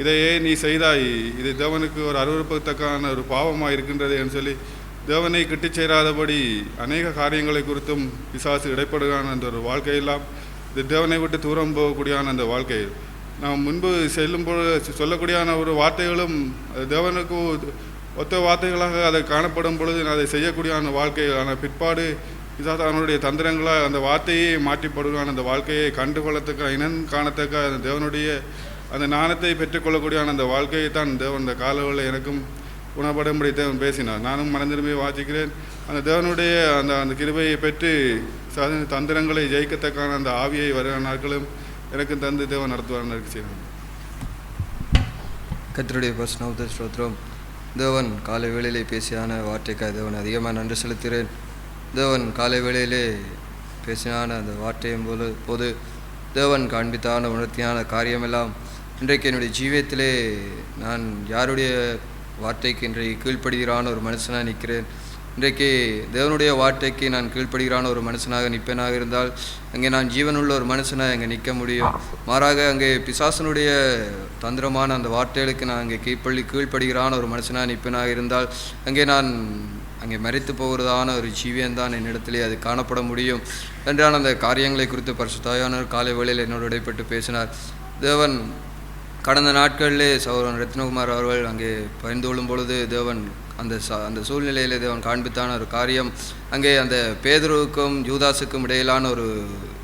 இதையே நீ செய்தாய், இது தேவனுக்கு ஒரு அருவருப்பத்தக்கான ஒரு பாவமாக இருக்கின்றது என்று சொல்லி தேவனை கிட்டி சேராதபடி அநேக காரியங்களை குறித்தும் பிசாசு இடைப்படுகிறான அந்த ஒரு வாழ்க்கையெல்லாம் இது தேவனை விட்டு தூரம் போகக்கூடியான அந்த வாழ்க்கையில் நாம் முன்பு செல்லும் பொழுது சொல்லக்கூடியான ஒரு வார்த்தைகளும் அது தேவனுக்கு ஒத்த வார்த்தைகளாக அதை காணப்படும் பொழுது அதை செய்யக்கூடியான வாழ்க்கைகள். ஆனால் பிற்பாடு பிசாசு அவனுடைய தந்திரங்களாக அந்த வார்த்தையை மாற்றிப்படுகிறான். அந்த வாழ்க்கையை கண்டுகொள்ளத்தக்க இனம் காணத்தக்க அந்த தேவனுடைய அந்த ஞானத்தை பெற்றுக்கொள்ளக்கூடியான அந்த வாழ்க்கையை தான் தேவன் அந்த காலங்களில் எனக்கும் உணப்படும்படி தேவன் பேசினார். நானும் மனதிரும்பி வாசிக்கிறேன். அந்த தேவனுடைய அந்த கிருபையை பெற்று தந்திரங்களை ஜெயிக்கத்தக்கான அந்த ஆவியை வருகிற நாட்களும் எனக்கு தந்து தேவன் நடத்துவார் செய்யணும். கர்த்தருடைய பரிசுத்த ஸ்தோத்திரம். தேவன் காலை வேளையிலே பேசியான வார்த்தைக்காக தேவன் அதிகமாக நன்றி செலுத்துகிறேன். தேவன் காலை வேளையிலே பேசினான அந்த வார்த்தையும் போது தேவன் காண்பித்தான உணர்த்தியான காரியமெல்லாம் இன்றைக்கு என்னுடைய ஜீவியத்திலே நான் யாருடைய வார்த்தைக்கு இன்றைக்கு கீழ்ப்படுகிறான ஒரு மனுஷனாக நிற்கிறேன். இன்றைக்கு தேவனுடைய வார்த்தைக்கு நான் கீழ்ப்படுகிறான ஒரு மனுஷனாக நிற்பேனாக இருந்தால் அங்கே நான் ஜீவனுள்ள ஒரு மனுஷனாக அங்கே நிற்க முடியும். மாறாக அங்கே பிசாசனுடைய தந்திரமான அந்த வார்த்தைகளுக்கு நான் அங்கே கீழ்ப்படுகிறான ஒரு மனுஷனாக நிற்பேனாக இருந்தால் அங்கே மரித்து போகிறதான ஒரு ஜீவியம்தான் என்னிடத்திலே அது காணப்பட முடியும் என்றால் அந்த காரியங்களை குறித்து பரிசுத்தாவியானவர் காலை வேளையில் என்னோடு இடைப்பட்டு பேசினார். தேவன் கடந்த நாட்களிலே சகோதரன் ரத்னகுமார் அவர்கள் அங்கே பகிர்ந்து கொள்ளும் பொழுது தேவன் அந்த சூழ்நிலையில் தேவன் காண்பித்தான ஒரு காரியம் அங்கே அந்த பேதுருவுக்கும் யூதாசுக்கும் இடையிலான ஒரு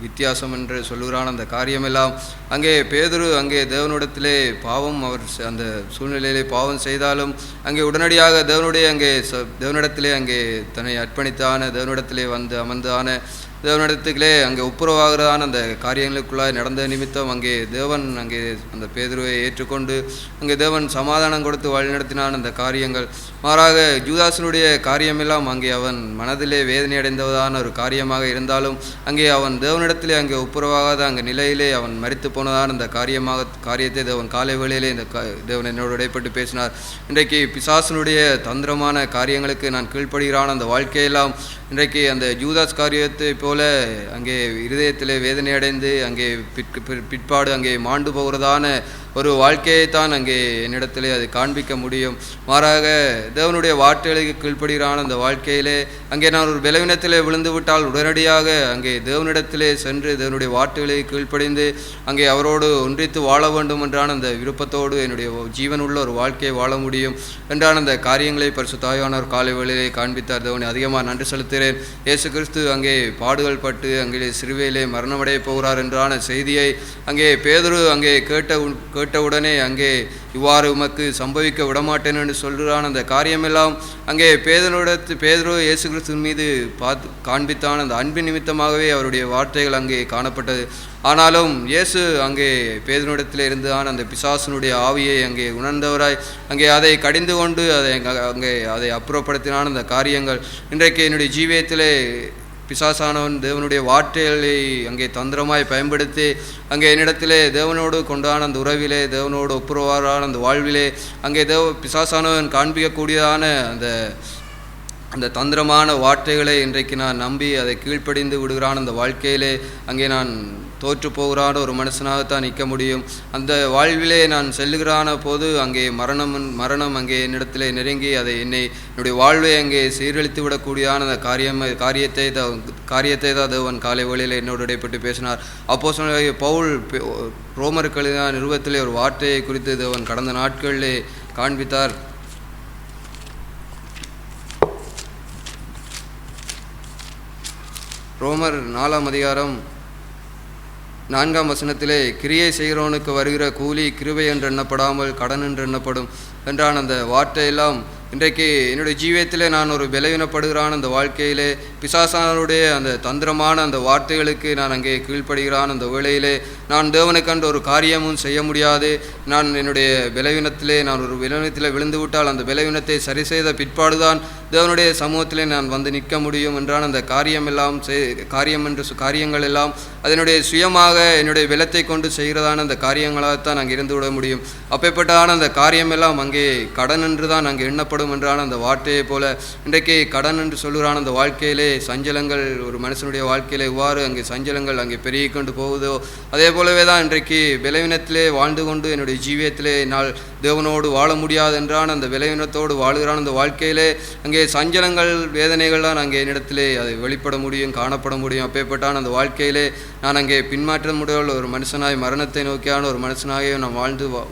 வித்தியாசம் என்று சொல்லுகிறான். அந்த காரியமெல்லாம் அங்கே பேதுரு அங்கே தேவனிடத்திலே பாவம் அவர் அந்த சூழ்நிலையிலே பாவம் செய்தாலும் அங்கே உடனடியாக தேவனிடத்திலே அங்கே தன்னை அர்ப்பணித்தான தேவனிடத்திலே வந்து அமர்ந்தான தேவனிடத்துக்களே அங்கே ஒப்புரவாகிறதான அந்த காரியங்களுக்குள்ளாய் நடந்த நிமித்தம் அங்கே தேவன் அங்கே அந்த பேதுருவை ஏற்றுக்கொண்டு அங்கே தேவன் சமாதானம் கொடுத்து வழிநடத்தினான் அந்த காரியங்கள். மாறாக யூதாசனுடைய காரியமெல்லாம் அங்கே அவன் மனதிலே வேதனை அடைந்ததான ஒரு காரியமாக இருந்தாலும் அங்கே அவன் தேவனிடத்திலே அங்கே ஒப்புரவாகாத அங்கே நிலையிலே அவன் மரித்து போனதான அந்த காரியத்தை தேவன் காலை வேளையிலே இந்த தேவன் என்னோடு இடைப்பட்டு பேசினார். இன்றைக்கு பிசாசனுடைய தந்திரமான காரியங்களுக்கு நான் கீழ்ப்படுகிறான் அந்த வாழ்க்கையெல்லாம் இன்றைக்கு அந்த யூதாஸ் காரியத்தை போல அங்கே இருதயத்திலே வேதனை அடைந்து அங்கே பிற்பாடு அங்கே மாண்டு போகிறதான ஒரு வாழ்க்கையைத்தான் அங்கே என்னிடத்திலே அது காண்பிக்க முடியும். மாறாக தேவனுடைய வார்த்தைகளுக்கு கீழ்ப்படுகிறான் அந்த வாழ்க்கையிலே அங்கே நான் ஒரு பலவீனத்திலே விழுந்து விட்டால் உடனடியாக அங்கே தேவனிடத்திலே சென்று தேவனுடைய வார்த்தைகளை கீழ்ப்படிந்து அங்கே அவரோடு ஒன்றித்து வாழ வேண்டும் என்றான அந்த விருப்பத்தோடு என்னுடைய ஜீவனுள்ள ஒரு வாழ்க்கையை வாழ முடியும் என்றான அந்த காரியங்களை பரிசுத்தாவியானவர் காலை வேளையிலே காண்பித்தார். தேவனை அதிகமாக நன்றி செலுத்துகிறேன். இயேசு கிறிஸ்து அங்கே பாடுகள் பட்டு அங்கே சிறுவையிலே மரணமடைய போகிறார் என்றான செய்தியை அங்கே பேதுரு அங்கே கேட்டவுடனே அங்கே இவ்வாறு உமக்கு சம்பவிக்க விடமாட்டேன் என்று சொல்கிறான் அந்த காரியமெல்லாம் அங்கே பேதுரு இயேசு கிறிஸ்து மீது காண்பித்தான் அந்த அன்பின் நிமித்தமாகவே அவருடைய வார்த்தைகள் அங்கே காணப்பட்டது. ஆனாலும் இயேசு அங்கே பேதுருவிடத்தில் இருந்தான் அந்த பிசாசனுடைய ஆவியை அங்கே உணர்ந்தவராய் அங்கே அதை கடிந்து கொண்டு அதை அப்புறப்படுத்தினான் அந்த காரியங்கள். இன்றைக்கு என்னுடைய ஜீவியத்திலே பிசாசானவன் தேவனுடைய வார்த்தைகளை அங்கே தந்திரமாய் பயன்படுத்தி அங்கே என்னிடத்திலே தேவனோடு கொண்டான அந்த உறவிலே தேவனோடு ஒப்புரவாரான அந்த வாழ்விலே அங்கே பிசாசானவன் காண்பிக்கக்கூடியதான அந்த தந்திரமான வார்த்தைகளை இன்றைக்கு நான் நம்பி அதை கீழ்ப்படிந்து விடுகிறான் அந்த வாழ்க்கையிலே அங்கே நான் தோற்று போகிறான ஒரு மனுஷனாகத்தான் நிற்க முடியும். அந்த வாழ்விலே நான் செல்லுகிறான போது அங்கே மரணம் அங்கே என்னிடத்திலே நெருங்கி அதை என்னுடைய வாழ்வை அங்கே சீரழித்து விடக்கூடியதான அந்த காரியத்தை தான் தேவன் காலை வேளையில் என்னோடு இடைப்பட்டு பேசினார். அப்போஸ்தலனாகிய பவுல் ரோமருக்கு எழுதின நிருபத்திலே ஒரு வார்த்தையை குறித்து தேவன் கடந்த நாட்களிலே காண்பித்தார். ரோமர் 4ஆம் அதிகாரம் 4ஆம் வசனத்திலே கிரியை செய்கிறவனுக்கு வருகிற கூலி கிருபை என்று எண்ணப்படாமல் கடன் என்று எண்ணப்படும் என்றான் அந்த வார்த்தையெல்லாம் இன்றைக்கு என்னுடைய ஜீவியத்திலே நான் ஒரு பலவீனப்படுகிறான். அந்த வாழ்க்கையிலே பிசாசானுடைய அந்த தந்திரமான அந்த வார்த்தைகளுக்கு நான் அங்கே கீழ்ப்படுகிறான். அந்த வேளையிலே நான் தேவனுக்கண்டு ஒரு காரியமும் செய்ய முடியாது. நான் என்னுடைய பலவீனத்திலே நான் ஒரு பலவீனத்தில் விழுந்து விட்டால் அந்த பலவீனத்தை சரி செய்த பிற்பாடுதான் தேவனுடைய சமூகத்திலே நான் வந்து நிற்க முடியும் என்றான். அந்த காரியங்கள் எல்லாம் அதனுடைய சுயமாக என்னுடைய பலத்தை கொண்டு செய்கிறதான அந்த காரியங்களாகத்தான் அங்கே இருந்து விட முடியும். அப்பேற்பட்டான அந்த காரியமெல்லாம் அங்கே கடன் என்று தான் அங்கே எண்ணப்படும் என்றான அந்த வார்த்தையை போல இன்றைக்கு கடன் என்று சொல்லுகிறான். அந்த வாழ்க்கையிலே சஞ்சலங்கள் ஒரு மனுஷனுடைய வாழ்க்கையிலே இவ்வாறு அங்கே சஞ்சலங்கள் அங்கே பெருகி கொண்டு போகுதோ அதே போலவே தான் இன்றைக்கு பலவீனத்திலே வாழ்ந்து கொண்டு என்னுடைய ஜீவியத்திலே என்னால் தேவனோடு வாழ முடியாது என்றான். அந்த பலவீனத்தோடு வாழுகிறான். அந்த வாழ்க்கையிலே அங்கே சஞ்சலங்கள் வேதனைகள் தான் அங்கே என்னிடத்திலே அது வெளிப்பட முடியும், காணப்பட முடியும். அப்பேற்பட்டான அந்த வாழ்க்கையிலே நான் அங்கே பின்மாற்ற முடியாத ஒரு மனுஷனாய் மரணத்தை நோக்கியான ஒரு மனுஷனாக நான்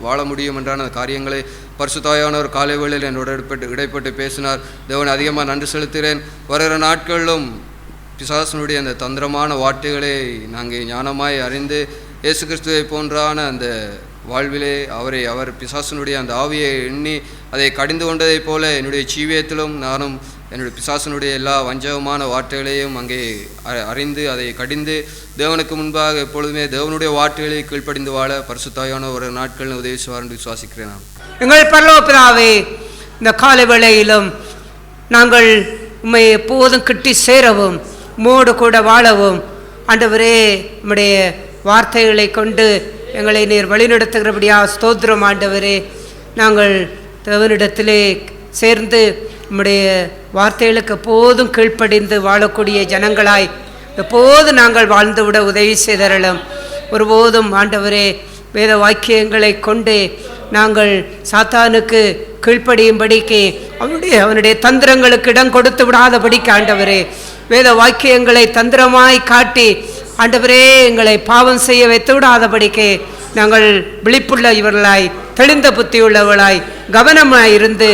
வாழ முடியும் என்றான அந்த காரியங்களை பரிசுத்தாயான ஒரு காலை வேளையில் என்னோட இடைப்பட்டு பேசினார். தேவன் அதிகமாக நன்றி செலுத்துகிறேன். வருகிற நாட்களிலும் பிசாசனுடைய அந்த தந்திரமான வார்த்தைகளை நாங்கள் ஞானமாய் அறிந்து இயேசு கிறிஸ்துவை போன்றான அந்த வாழ்விலே அவர் பிசாசனுடைய அந்த ஆவியை எண்ணி அதை கடிந்து கொண்டதைப் போல என்னுடைய ஜீவியத்திலும் நானும் என்னுடைய பிசாசனுடைய எல்லா வஞ்சகமான வார்த்தைகளையும் அங்கே அறிந்து அதை கடிந்து தேவனுக்கு முன்பாக எப்பொழுதுமே தேவனுடைய வார்த்தைகளை கீழ்ப்படிந்து வாழ பரிசுத்தாயான ஒரு நாட்கள் உதவி செய்வார் என்று விசுவாசிக்கிறேன். நான் எங்கள் பரலோக பிதாவே, இந்த காலை வேளையிலும் நாங்கள் உம்மை எப்போதும் கிட்டி சேரவும் உம்மோடு கூட வாழவும் ஆண்டவரே உம்முடைய வார்த்தைகளை கொண்டு எங்களை நீர் வழிநடத்துகிறபடியா ஸ்தோத்திரம். ஆண்டவரே, நாங்கள் தேவனிடத்திலே சேர்ந்து உம்முடைய வார்த்தைகளுக்கு எப்போதும் கீழ்ப்படிந்து வாழக்கூடிய ஜனங்களாய் எப்போது நாங்கள் வாழ்ந்துவிட உதவி செய்தரலும். ஒருபோதும் ஆண்டவரே வேத வாக்கியங்களை கொண்டு நாங்கள் சாத்தானுக்கு கீழ்ப்படியும்படிக்கு அவனுடைய தந்திரங்களுக்கு இடம் கொடுத்து விடாதபடிக்கு ஆண்டவரே வேத வாக்கியங்களை தந்திரமாய் காட்டி ஆண்டவரே எங்களை பாவம் செய்ய வைத்து விடாதபடிக்கு நாங்கள் விழிப்புள்ள இவர்களாய் தெளிந்த புத்தியுள்ளவர்களாய் கவனமாய் இருந்து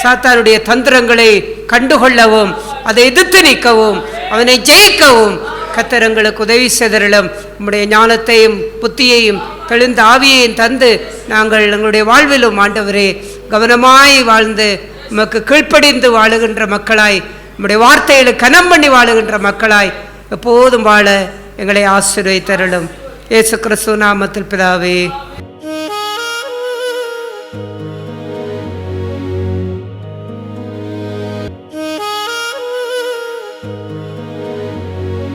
சாத்தானுடைய தந்திரங்களை கண்டுகொள்ளவும் அதை எதிர்த்து நிற்கவும் அவனை ஜெயிக்கவும் கர்த்தருக்கு உதவி செய்தருளும். நம்முடைய ஞானத்தையும் புத்தியையும் தெளிந்த ஆவியையும் தந்து நாங்கள் எங்களுடைய வாழ்விலும் ஆண்டவரே கவனமாய் வாழ்ந்து உமக்கு கீழ்ப்படிந்து வாழுகின்ற மக்களாய் நம்முடைய வார்த்தைகளை கனம் பண்ணி வாழுகின்ற மக்களாய் எப்போதும் வாழ எங்களை ஆசீர்வதித்தருளும். இயேசு கிறிஸ்து நாமத்தில் பிதாவே.